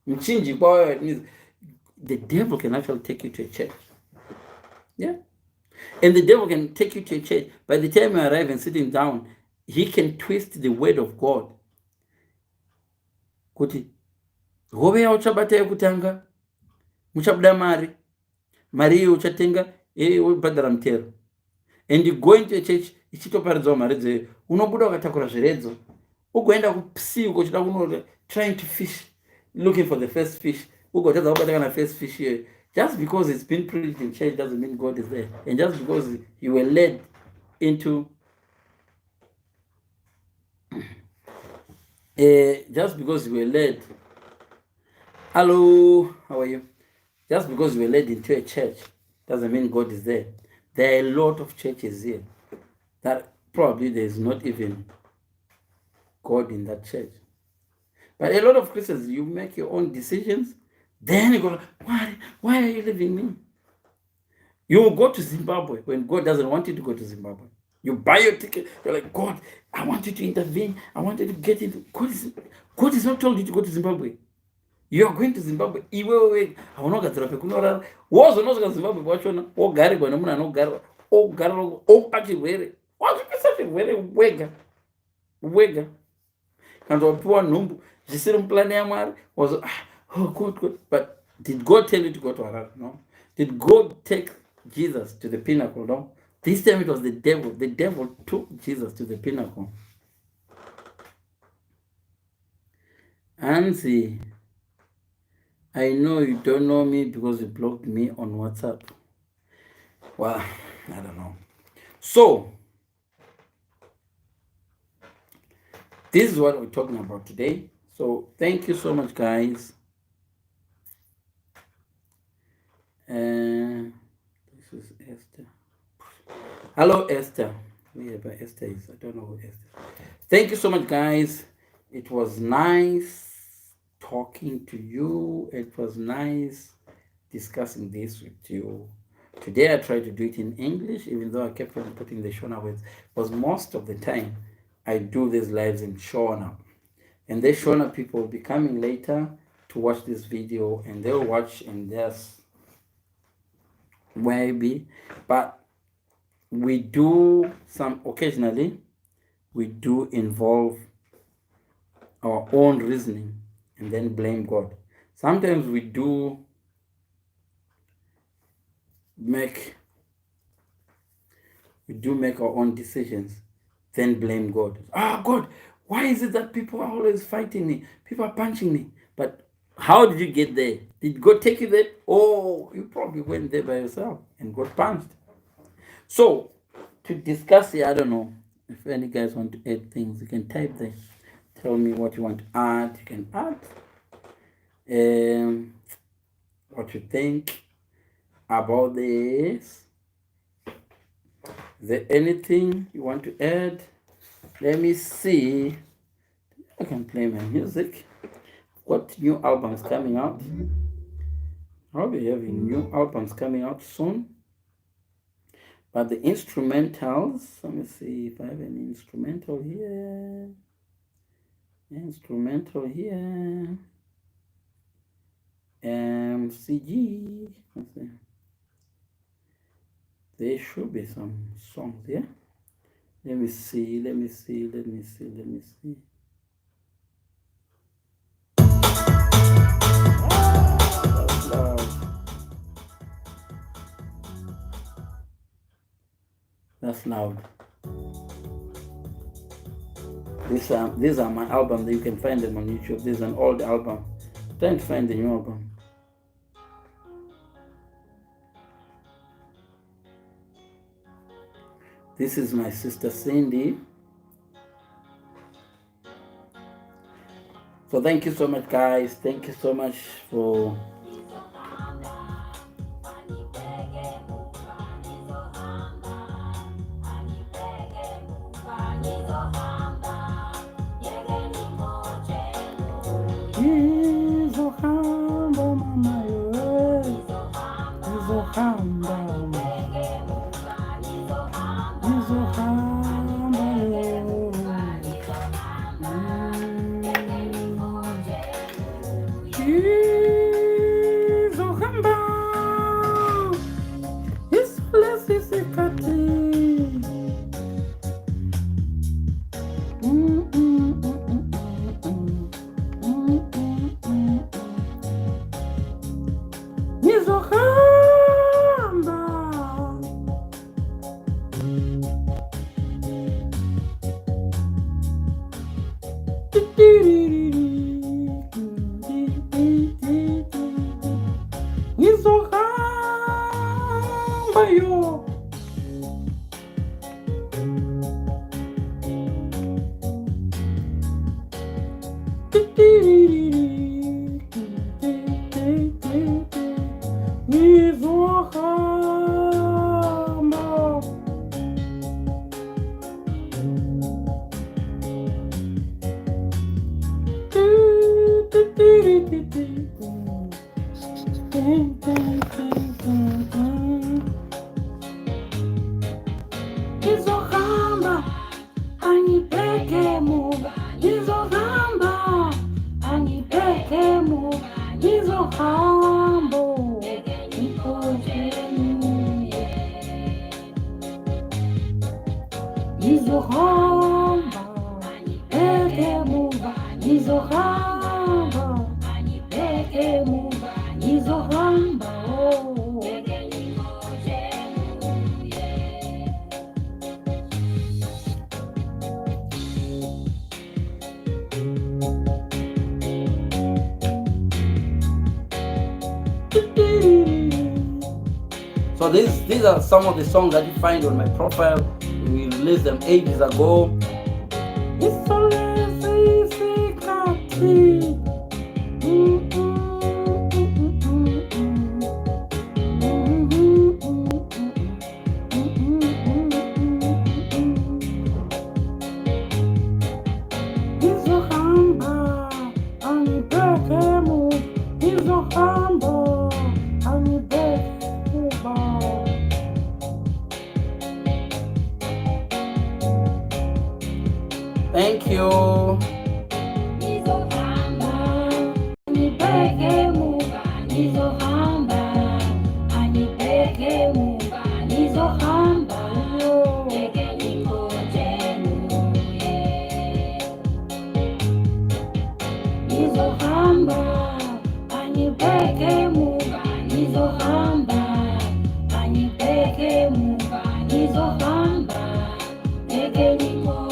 It means the devil can actually take you to a church. Yeah. And the devil can take you to a church. By the time you arrive and sitting down, he can twist the word of God. Kuti hove yauchabata yekutanga muchabuda mari iyo uchatenga wobhadhara mutero, and you go into a church ichitoparidzawo mari dzeyo, unobuda ukatakura zviredzo ugoenda kupsiuko uchida trying to fish, looking for the first fish, ugotadza kubata kana first fish iyoyo. Just because it's been preached in church doesn't mean God is there, and just because you were led into just because you were led. Hello, how are you? Just because you were led into a church doesn't mean God is there. There are a lot of churches here that probably there's not even God in that church. But a lot of Christians, you make your own decisions, then you go, why are you leaving me? You will go to Zimbabwe when God doesn't want you to go to Zimbabwe. You buy your ticket, you're like, God, I want you to intervene. I want you to get into God is not told you to go to Zimbabwe. You are going to Zimbabwe. Iwewe haunogadzira pekunorara. Wozonozvika Zimbabwe kwachona wogarirwa nemunhu anogarira opa chirwere. Wazvipisa chirwere wega. Kana wapiwa nhumbu zvisiri muplani yaMwari wazo God. But did God tell you to go to Harare? No. Did God take Jesus to the pinnacle? No. This time it was the devil. The devil took Jesus to the pinnacle. Anzi, I know you don't know me because you blocked me on WhatsApp. Well, I don't know. So, this is what we're talking about today. So, thank you so much, guys. This is Esther. Hello, Esther. Whoever Esther is, I don't know who Esther is. Thank you so much, guys. It was nice talking to you. It was nice discussing this with you. Today I tried to do it in English, even though I kept on putting the Shona words, because most of the time I do these lives in Shona. And the Shona people will be coming later to watch this video, and they'll watch and just maybe. But we do some, occasionally, we do involve our own reasoning and then blame God. Sometimes we do make our own decisions, then blame God. God, why is it that people are always fighting me? People are punching me. But how did you get there? Did God take you there? Oh, you probably went there by yourself and got punched. So, to discuss here, I don't know if any guys want to add things, you can type there. Tell me what you want to add. You can add what you think about this. Is there anything you want to add? Let me see. I can play my music. What new albums coming out? I'll be having new albums coming out soon. But the instrumentals, let me see if I have any instrumental here. CG. Let's see. There should be some songs here. Let me see. That's loud. These are my albums. You can find them on YouTube. This is an old album. I'm trying to find the new album. This is my sister Cindy. So thank you so much, guys. Thank you so much for Nizohamba anipeke Muba, nizohamba anipeke Muba, nizohambo nikojenu, nizohamba anipeke Muba, nizohamba anipeke Muba, nizohamba So these are some of the songs that you find on my profile. We released them ages ago. Thank you. Nizohamba anipeke Muba, nizohamba anipeke Muba, nizohamba peke nikojenu, nizohamba anipeke Muba, nizohamba anipeke Muba, nizohamba peke nikojenu.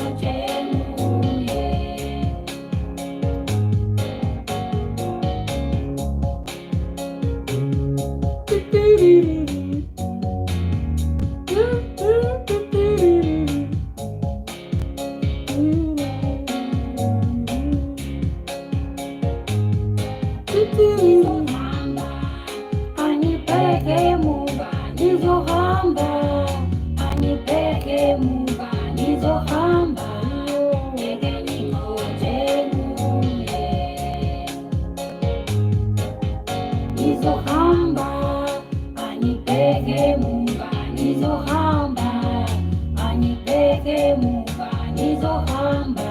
Anipeke Muba, nizohamba anipeke Muba, nizohamba peke nikojenu, nizohamba anipeke Muba, nizohamba anipeke Muba, nizohamba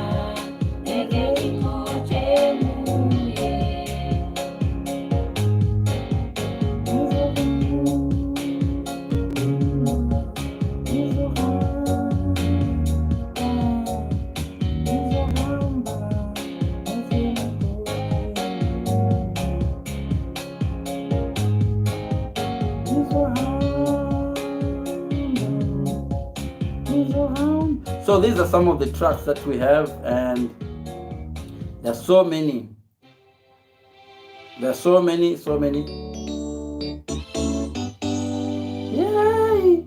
peke nikojenu. So these are some of the tracks that we have, and there are so many. There are so many. Yay!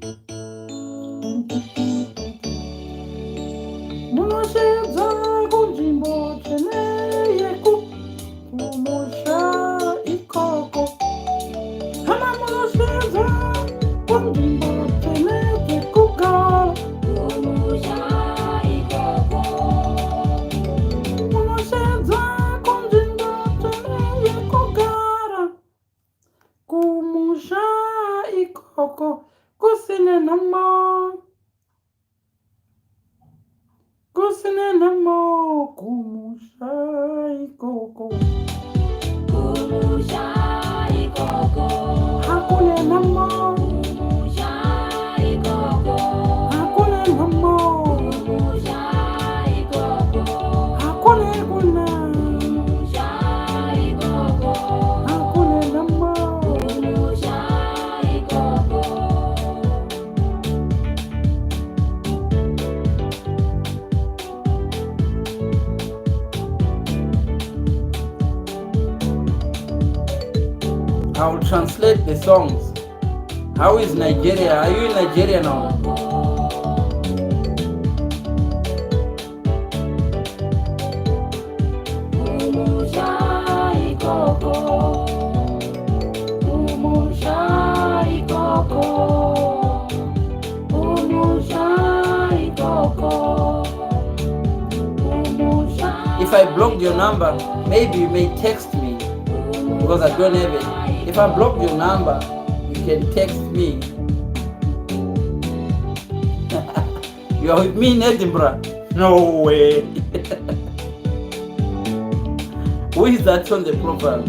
Munoshedza kunzvimbo tsvene yeku kumusha ikoko. Hama munoshedza kunzvimbo tsvene yekugara kumusha ikoko. Munoshedza kunzvimbo tsvene yekugara kumusha ikoko kusine nama. Kusine namo kumusha ikoko. Kumusha ikoko. Hakune namo kumusha ikoko. Hakune namo kumusha ikoko. Hakune kuna kumusha ikoko. Hakune namo kumusha ikoko. I will translate the songs. How is Nigeria? Are you in Nigeria now? If I blocked your number, maybe you may text me because I don't have it. If I block your number, you can text me. You are with me in Edinburgh? No way. Who is that on the profile?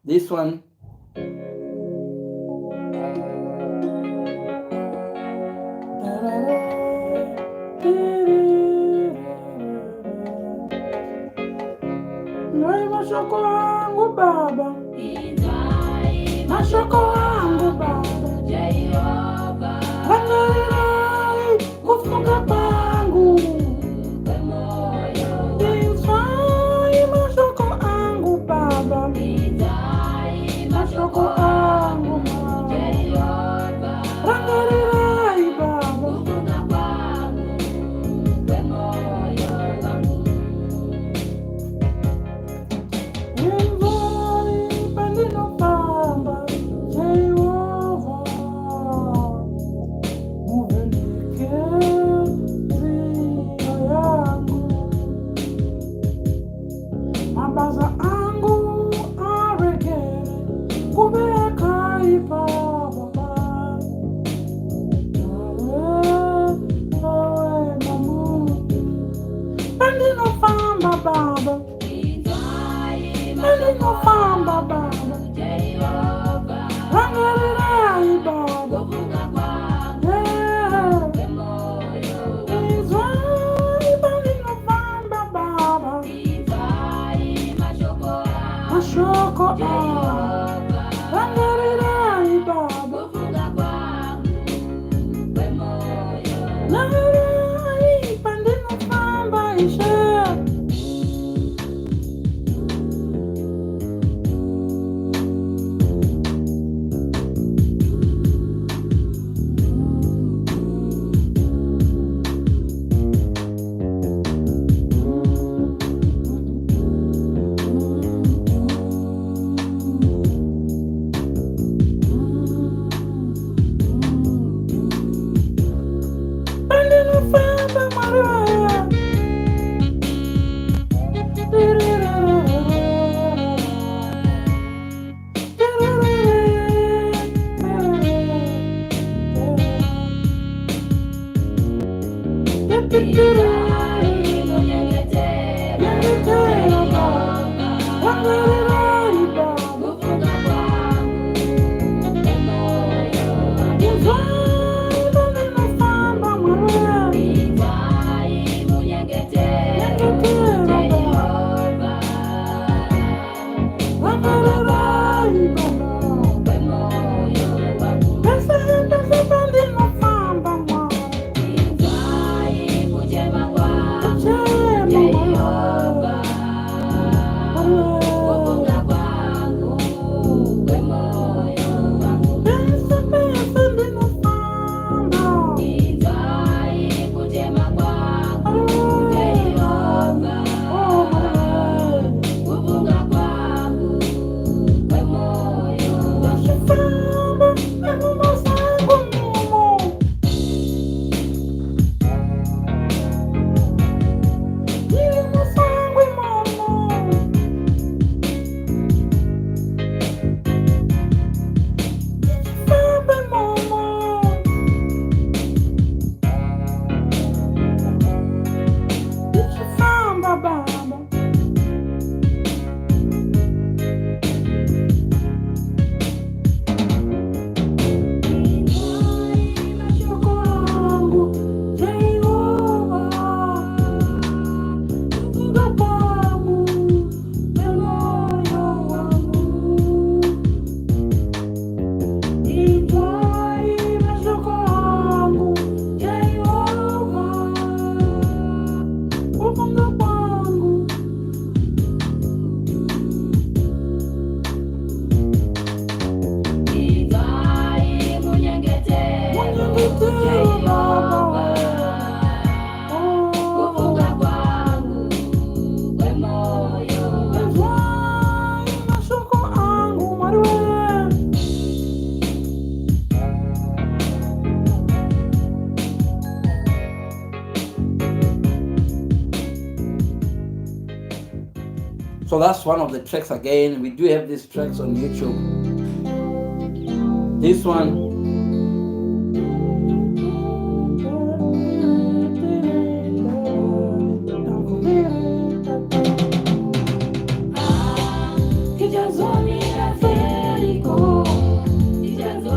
This one. Mashoko wangu baba, mashoko wangu baba, Jehova, kufunga pangu, mashoko wangu baba, mashoko wangu Jehova, So that's one of the tracks again. We do have these tracks on YouTube. This one.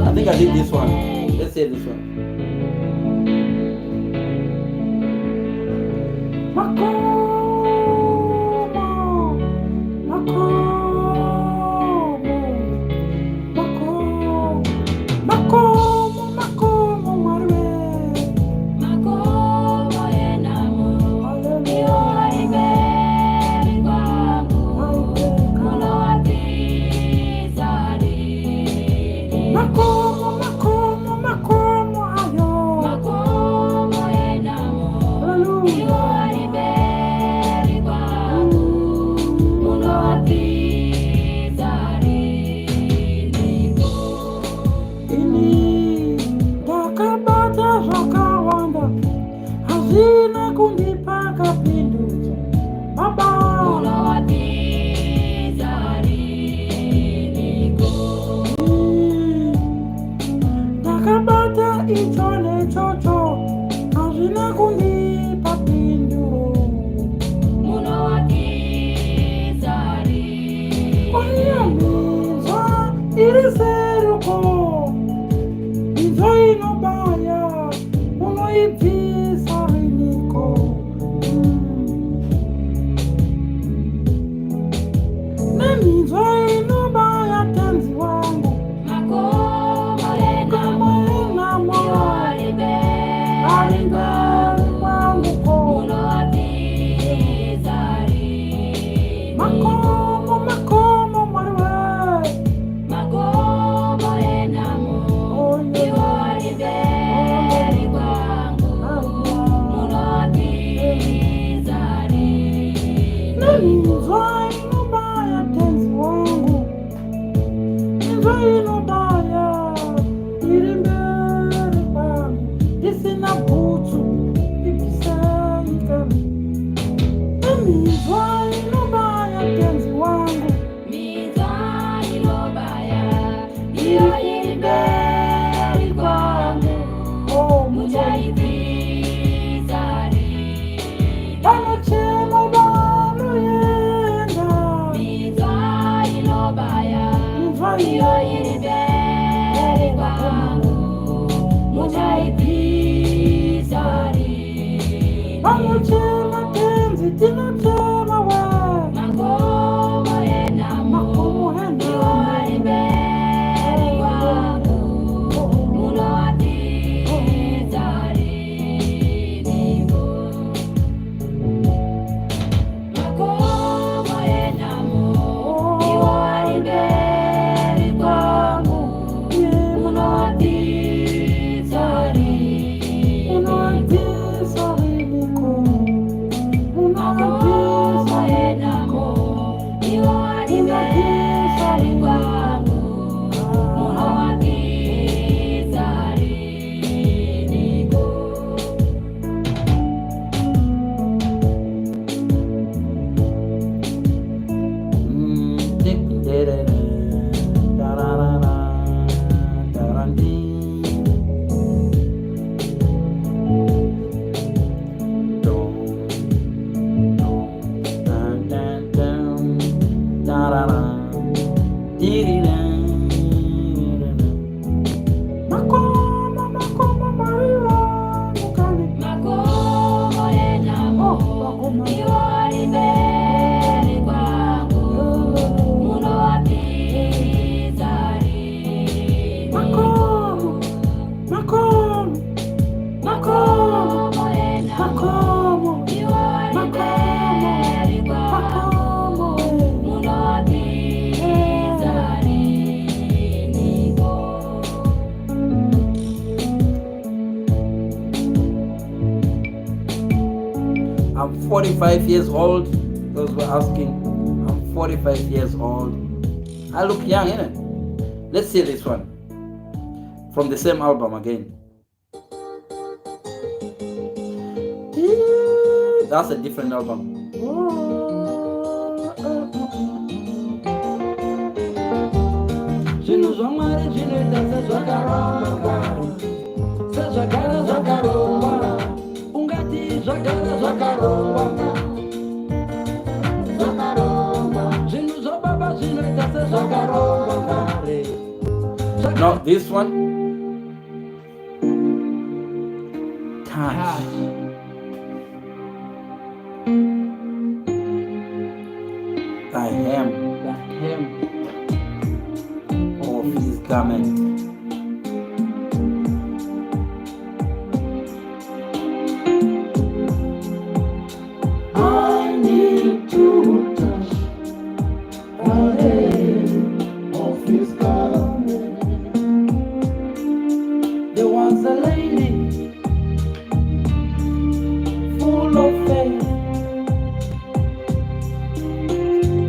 I think I did this one. Let's say this one. I'm 45 years old. Those were asking. I'm 45 years old. I look young, innit? Let's see this one. From the same album again. That's a different album. Zvamwari zvinoita sezvakarongwa, sezvagara zvakarongwa, ungati zvagara zvakarongwa, zvinhu zvababa zvinoita sezvakarongwa kare. Now this one, touch. The hem of his garment. I need to touch the hem of his garment. There was a lady full of faith.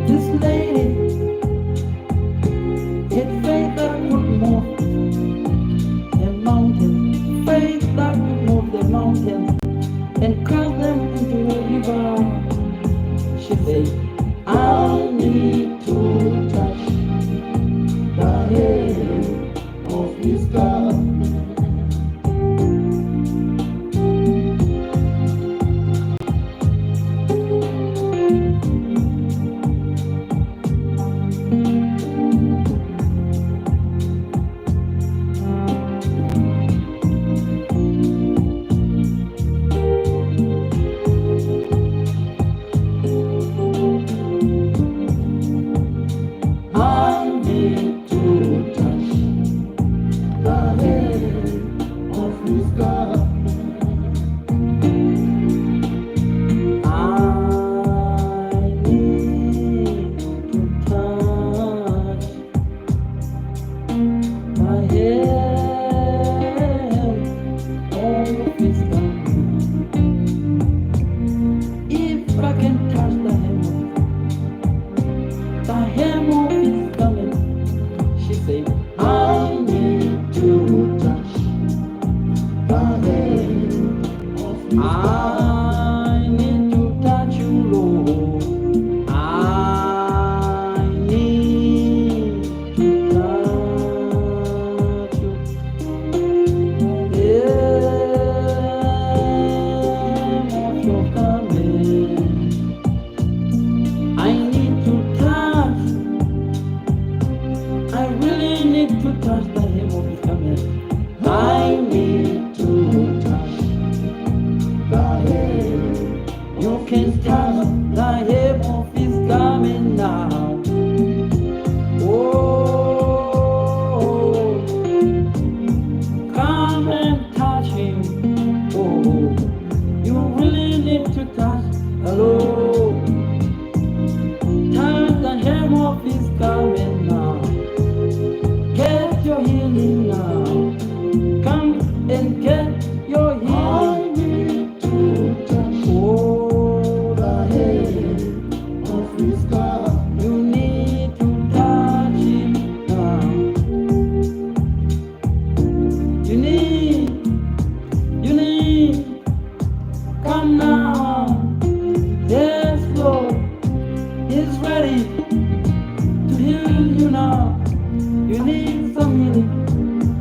This lady had faith that could move a mountain, faith that could move the mountains and cast them into a river. She said, I need to touch the hem of his garment. I need to touch the hem of his garment. I need to touch the hem of his garment. If I can touch the hem of his garment, she said, I need to touch the hem of his garment. I need to touch you, Lord. I need to touch you. The hem of your garment. I need to touch. I really need to touch the hem of his garment. I need to touch the hem. You can touch the hem of his garment now. Oh, come and touch him. Oh, you really need to touch the Lord. Touch the hem of his garment now. Get your healing now. Come and get your healing. I need to touch the hem of his garment. You need to touch him now. You need, come now. Yes, Lord, He's ready to heal you now. You need some healing,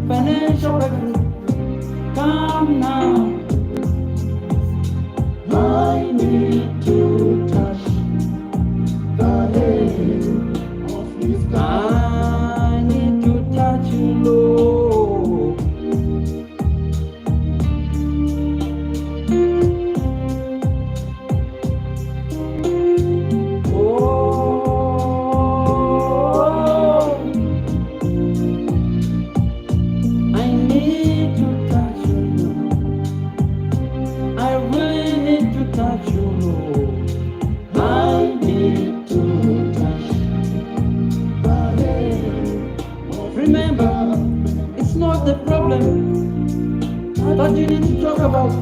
financial breakthrough. Come now. I need to touch the hem of his garment. I need to touch you, Lord. I need to touch you, Lord. I really need to touch you, Lord. I need to touch the hem. Remember, it's not the problem that you need to talk about.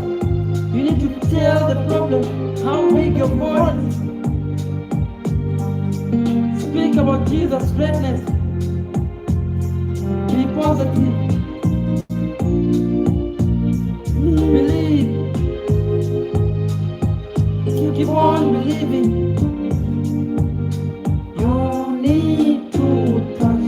You need to tell the problem how big your God is. Speak about Jesus' greatness. Be positive. Believe. Keep on believing. You need to touch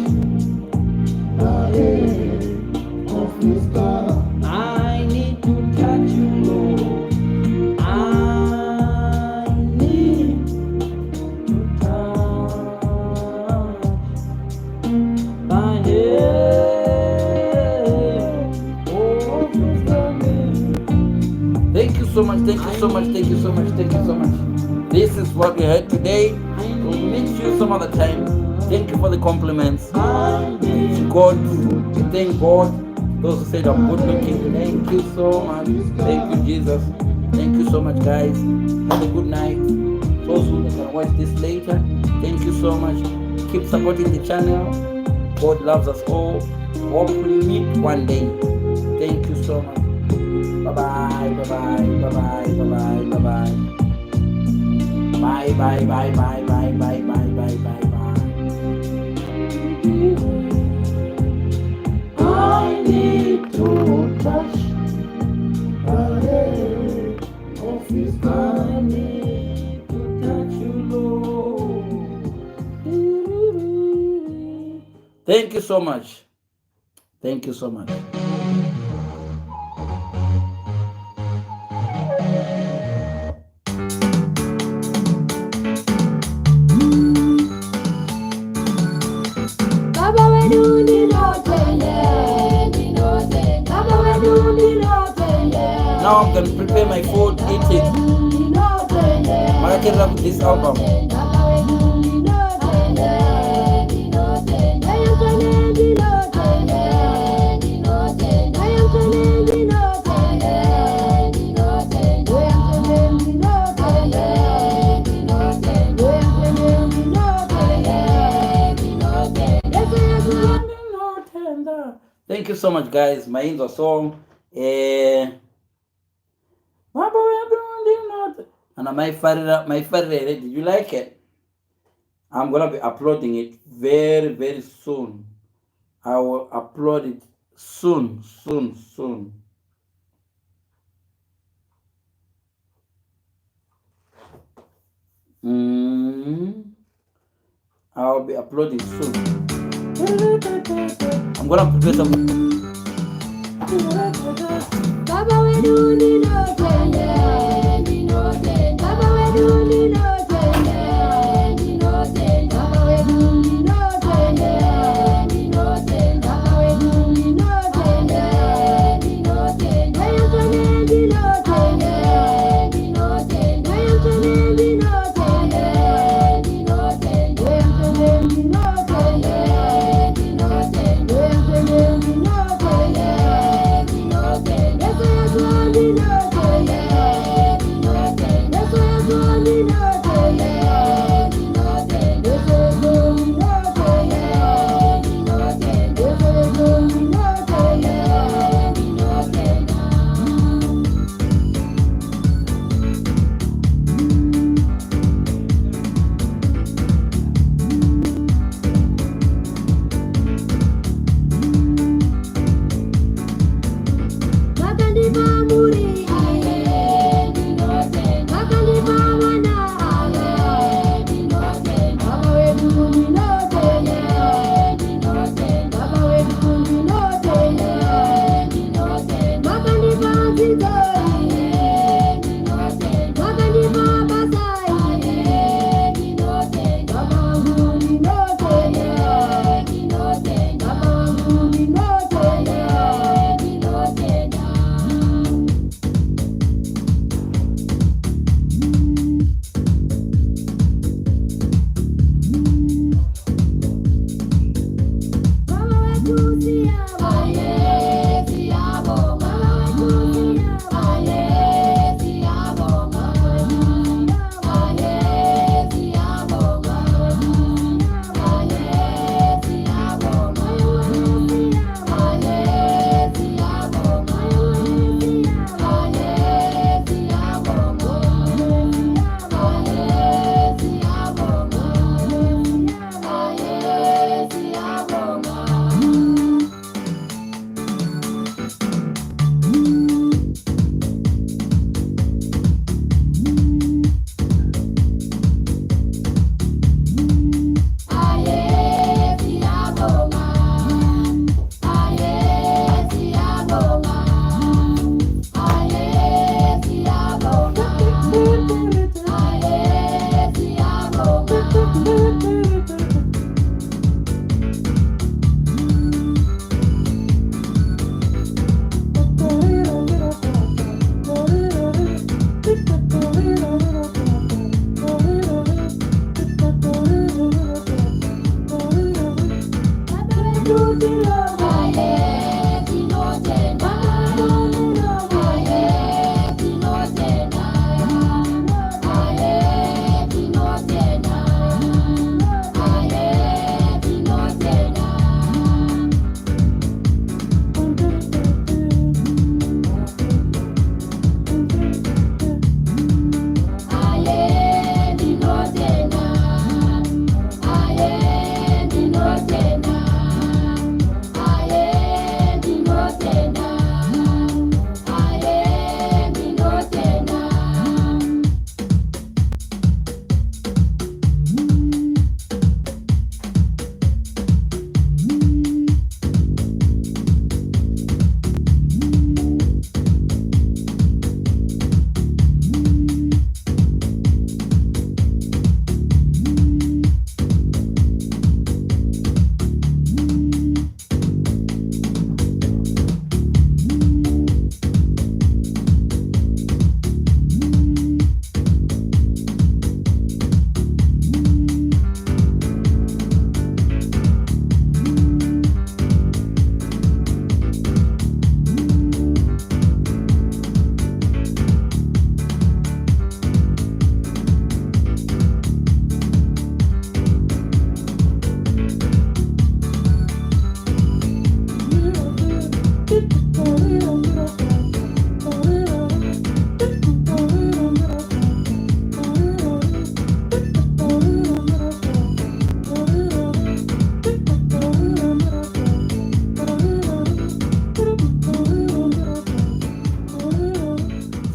so much. Thank you so much. Thank you so much. Thank you so much. This is what we heard today. We'll meet you some other time. Thank you for the compliments. God, thank God. Those who said I'm good looking. Thank you so much. Thank you, Jesus. Thank you so much, guys. Have a good night. Those who are gonna watch this later, thank you so much. Keep supporting the channel. God loves us all. Hope we meet one day. Thank you so much. Bye bye. Bye bye. Bye bye. Bye bye. Bye bye. Bye bye. Bye bye. Bye bye. Bye bye. Bye bye. I need to touch the head of his hand. I need to touch you, Lord. Thank you so much. Thank you so much. Now I'm gonna prepare my food, eat it. I can love this album. Thank you so much, guys. My intro song. And my father, did you like it? I'm gonna be uploading it very, very soon. I will upload it soon. I'll be uploading soon. I'm gonna prepare some. Baba we do ni no tende, ni no tende. Baba we do ni no tende, ni no tende. Baba we do ni no tende, ni no tende. Baba we do ni no tende, ni no tende. I am tende, ni no tende, ni no tende. I am tende, ni no tende, ni no tende. I am tende, ni no tende, ni no tende. I am tende, ni no tende.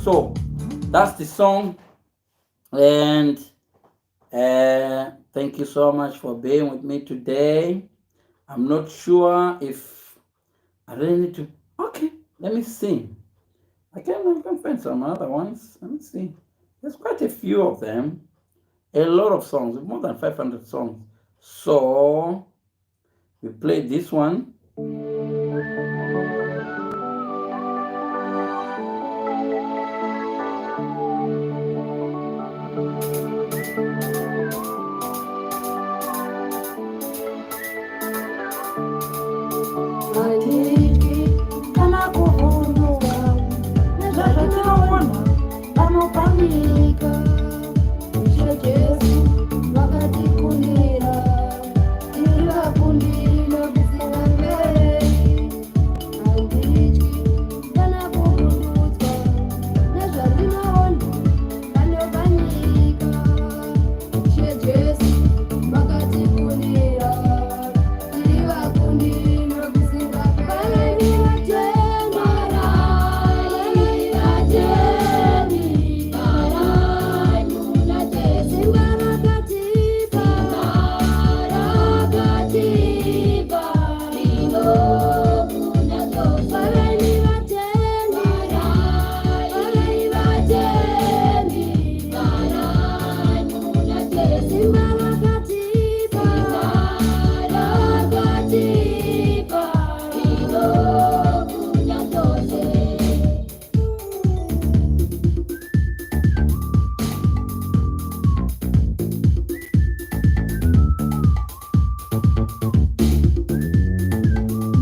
So that's the song, and thank you so much for being with me today. I'm not sure if I really need to. Okay, let me see. I can find some other ones. Let me see. There's quite a few of them. A lot of songs, more than 500 songs. So we played this one.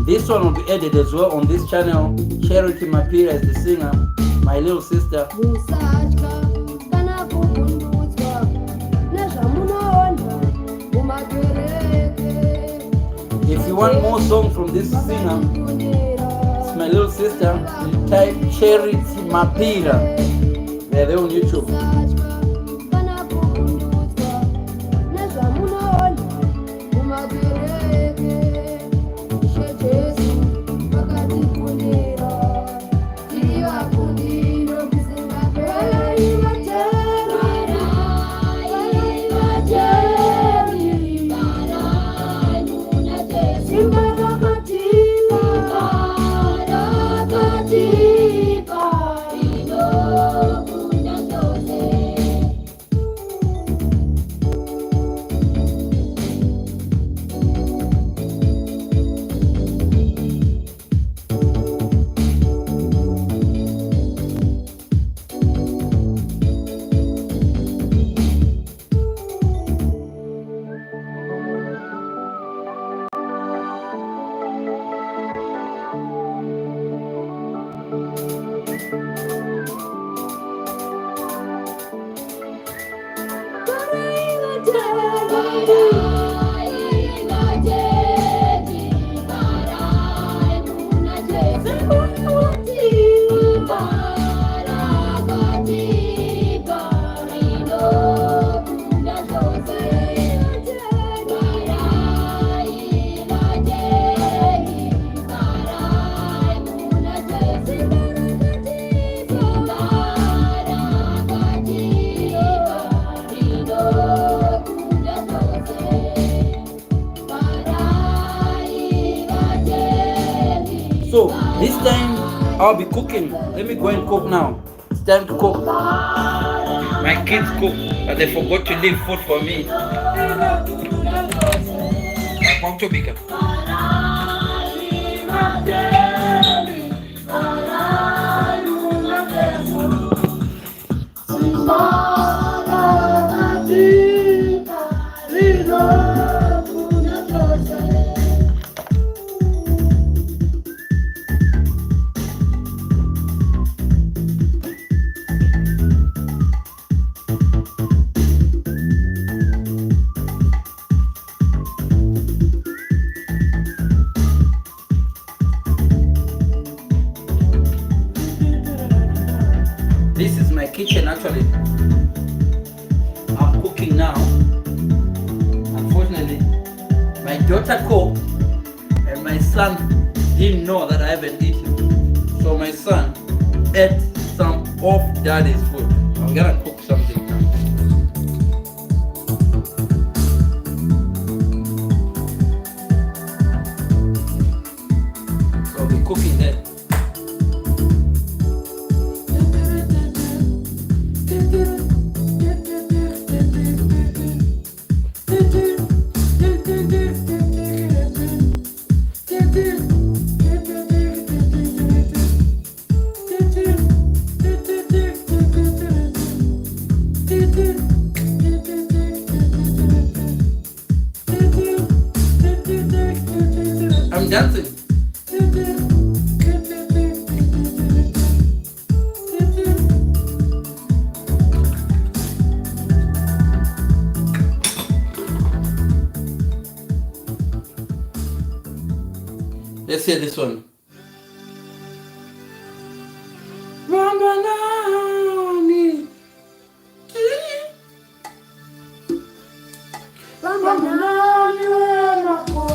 This one will be added as well on this channel. Charity Mapira is the singer, my little sister. If you want more songs from this singer, it's my little sister, you type Charity Mapira. They're there on YouTube. So this time I'll be cooking. Let me go and cook now. It's time to cook. My kids cook, but they forgot to leave food for me. This is my kitchen actually. I'm cooking now. Unfortunately, my daughter cooked and my son didn't know that I haven't eaten. So my son ate some of daddy's food. I'm gonna cook something now. So I'll be cooking that. I'm dancing. Let's hear this one. Rambanani. Rambanani wemakola.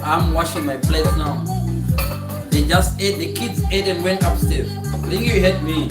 I'm washing my plates now. They just ate, the kids ate and went upstairs. I think you hit me.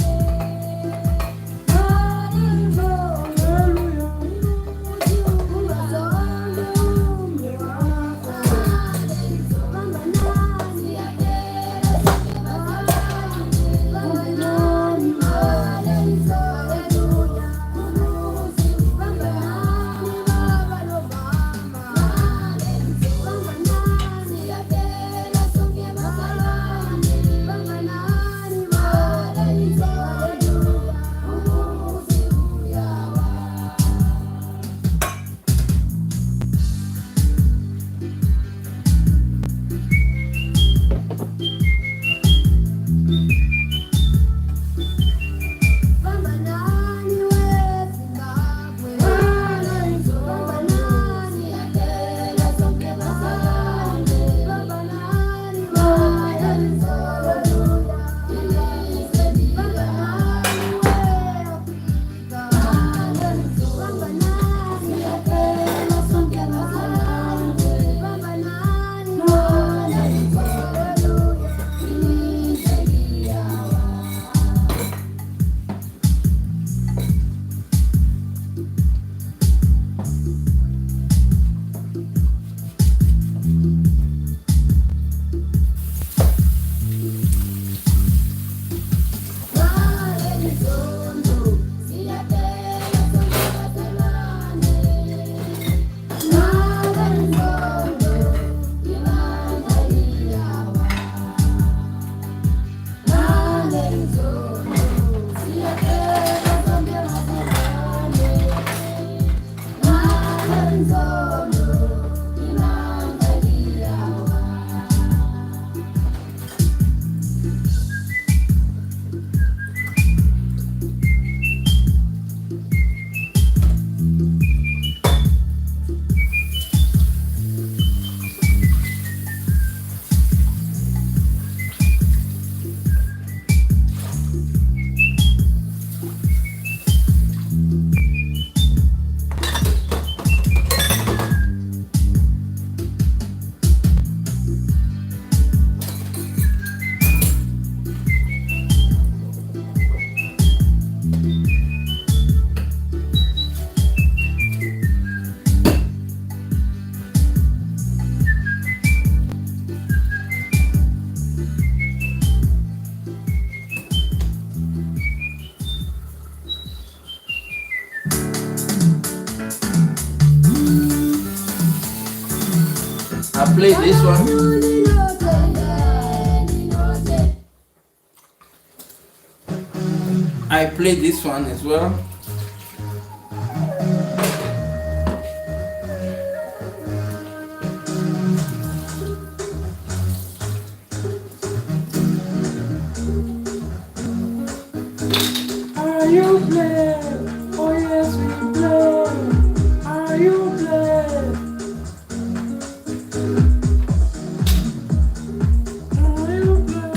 play this one. I play this one as well. Are you glad? Oh yes, we glad. Are you glad? Are you glad?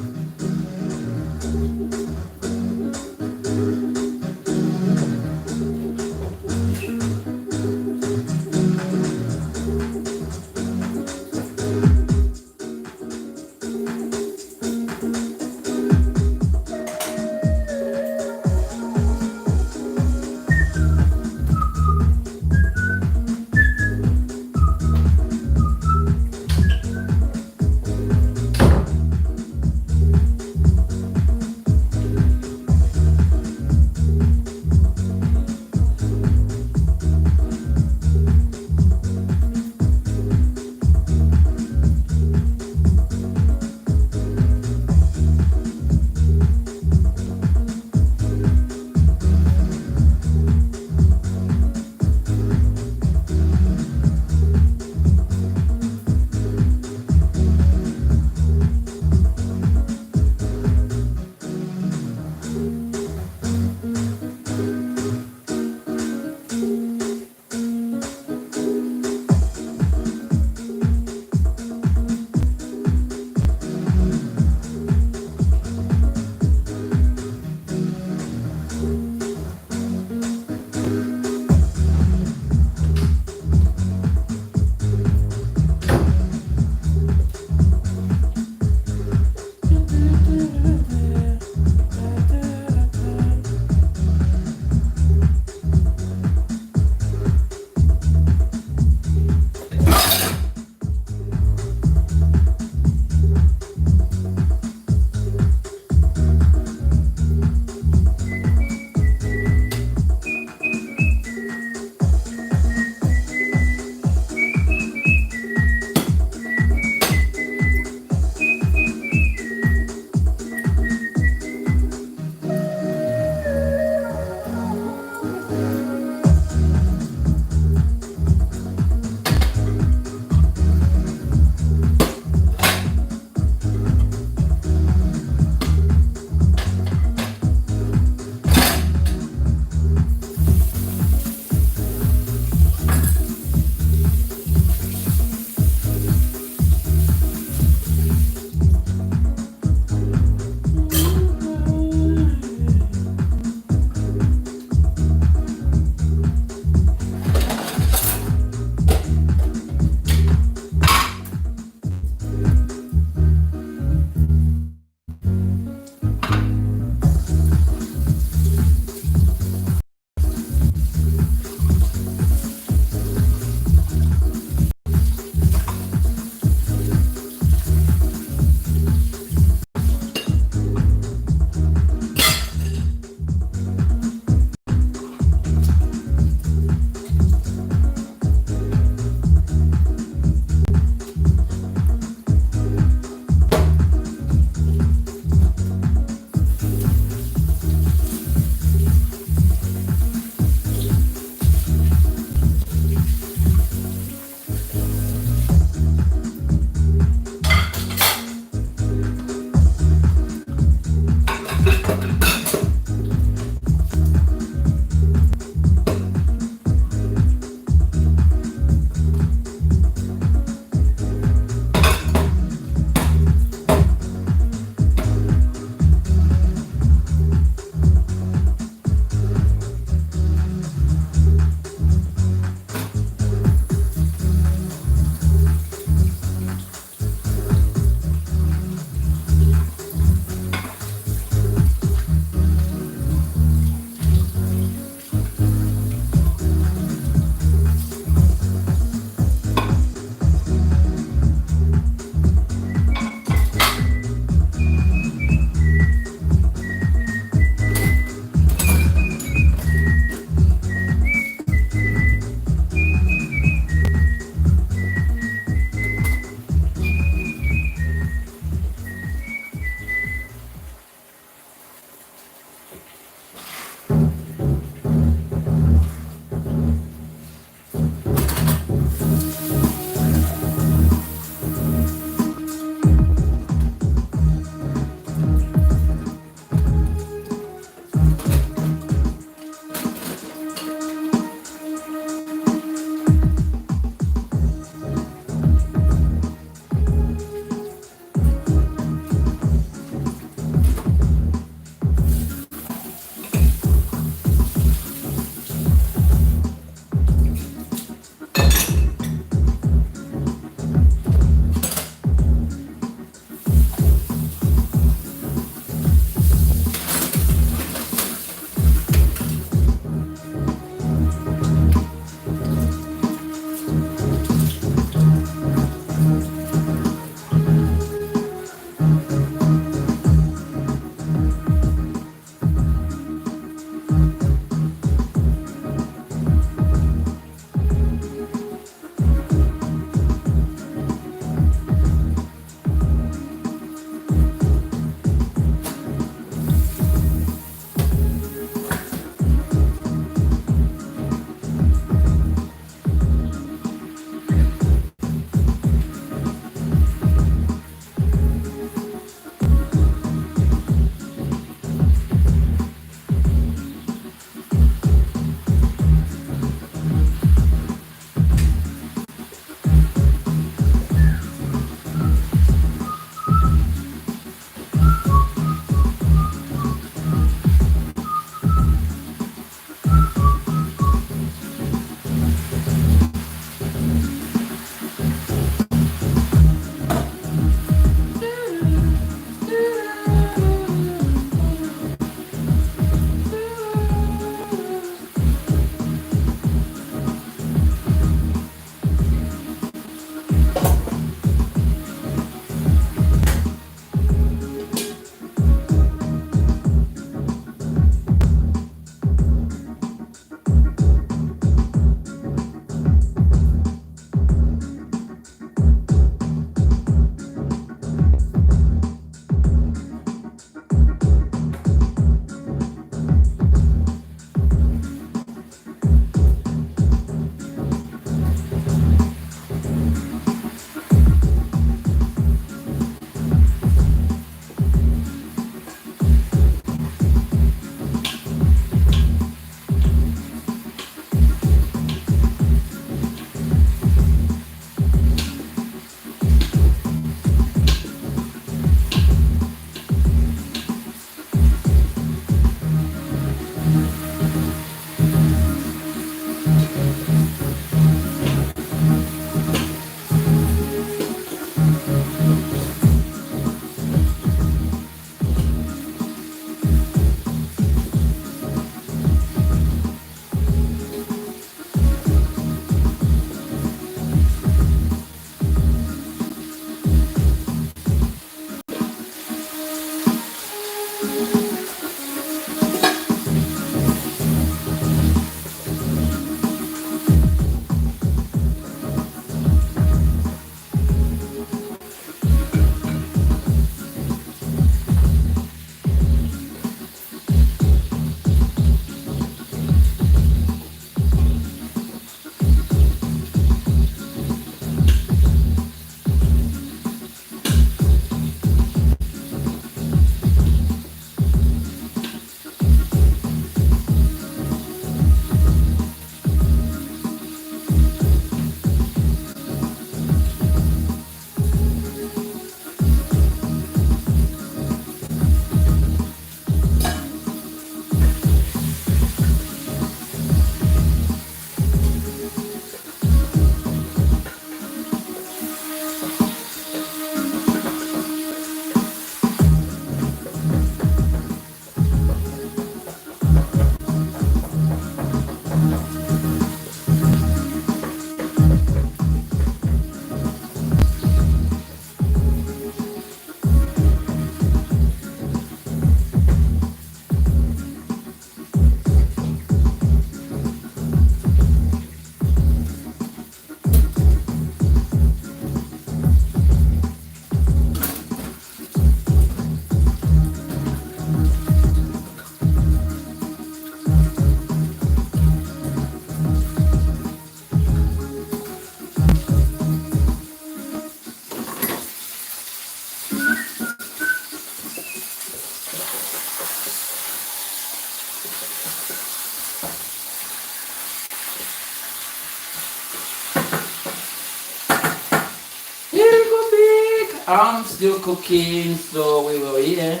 I'm still cooking, so we will here.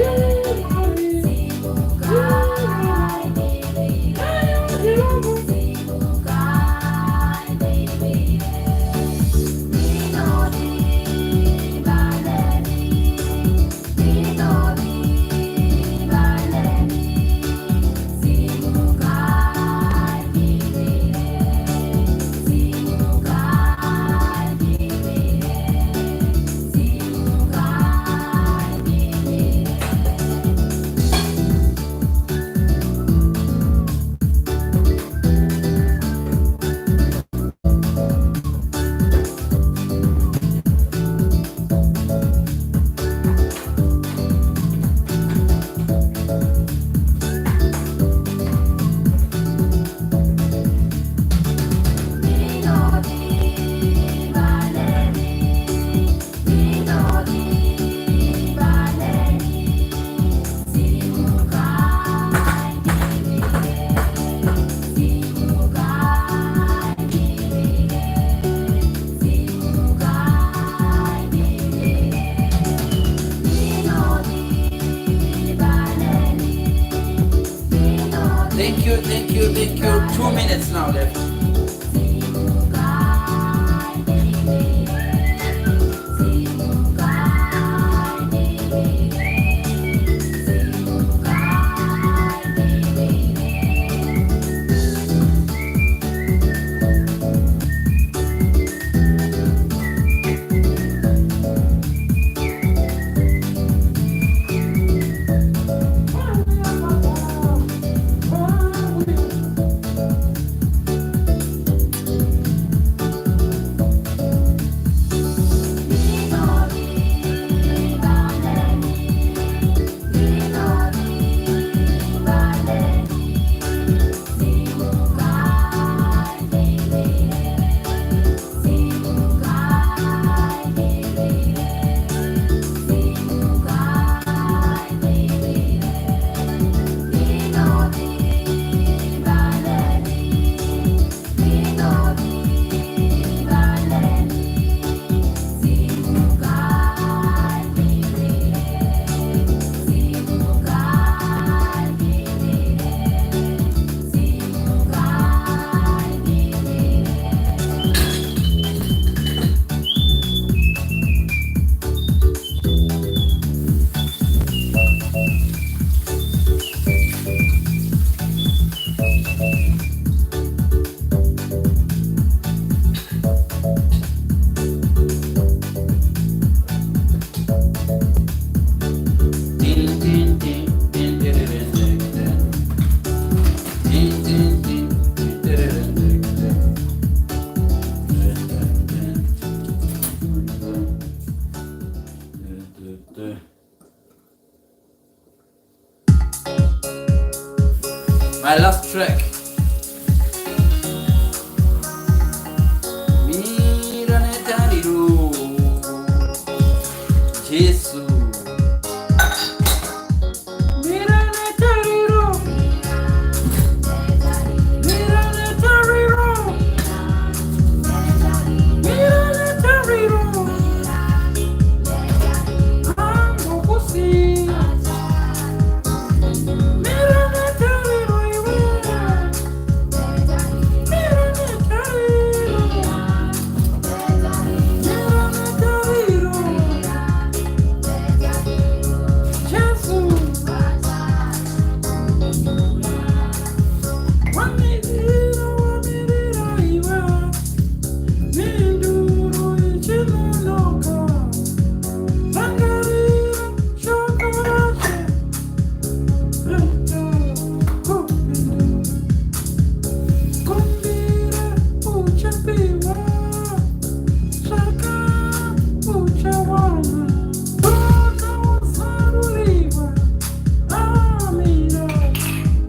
Thank you. 2 minutes now left. My last track. Mira netariro Jesus. Mira netariro. Mira netariro. Mira netariro. Amo kusi. Mira netariro iwe. Mira netariro. Mira netariro. Jesus. Wamirira, wamirira iwe. Minduro ichinunoka. Rangarira shokorache. Rita kupindu. Kumbira uchapiwa. Shaka uchawana. Toka wasaruliwa. Amira.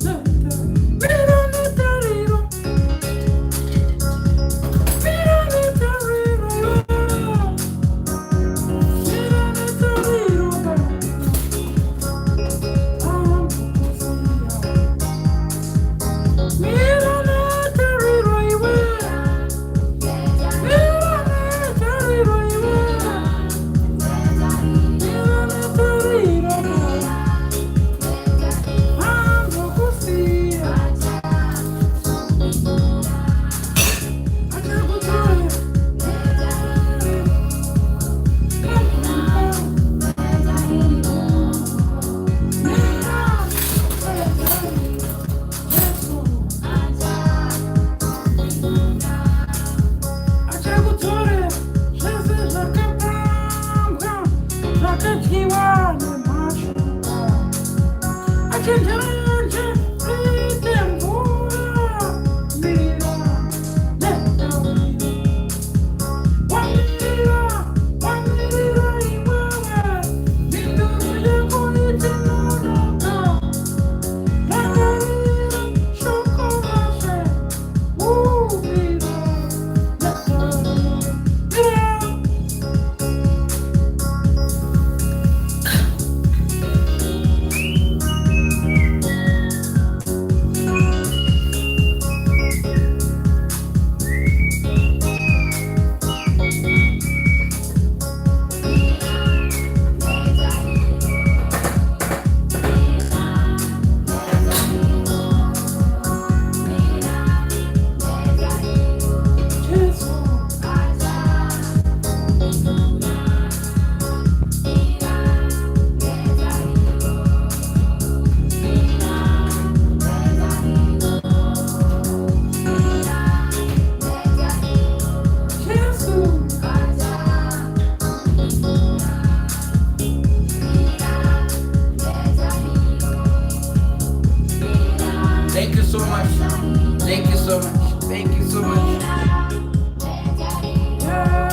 Neta. Mira netariro. Mira netariro iwe. Mira netariro ba. Mira netariro iwe. Mira netariro iwe. Mira netariro ba. Amo kusia. Akakutore. Thank you so much. Thank you so much. Thank you so much. Yeah.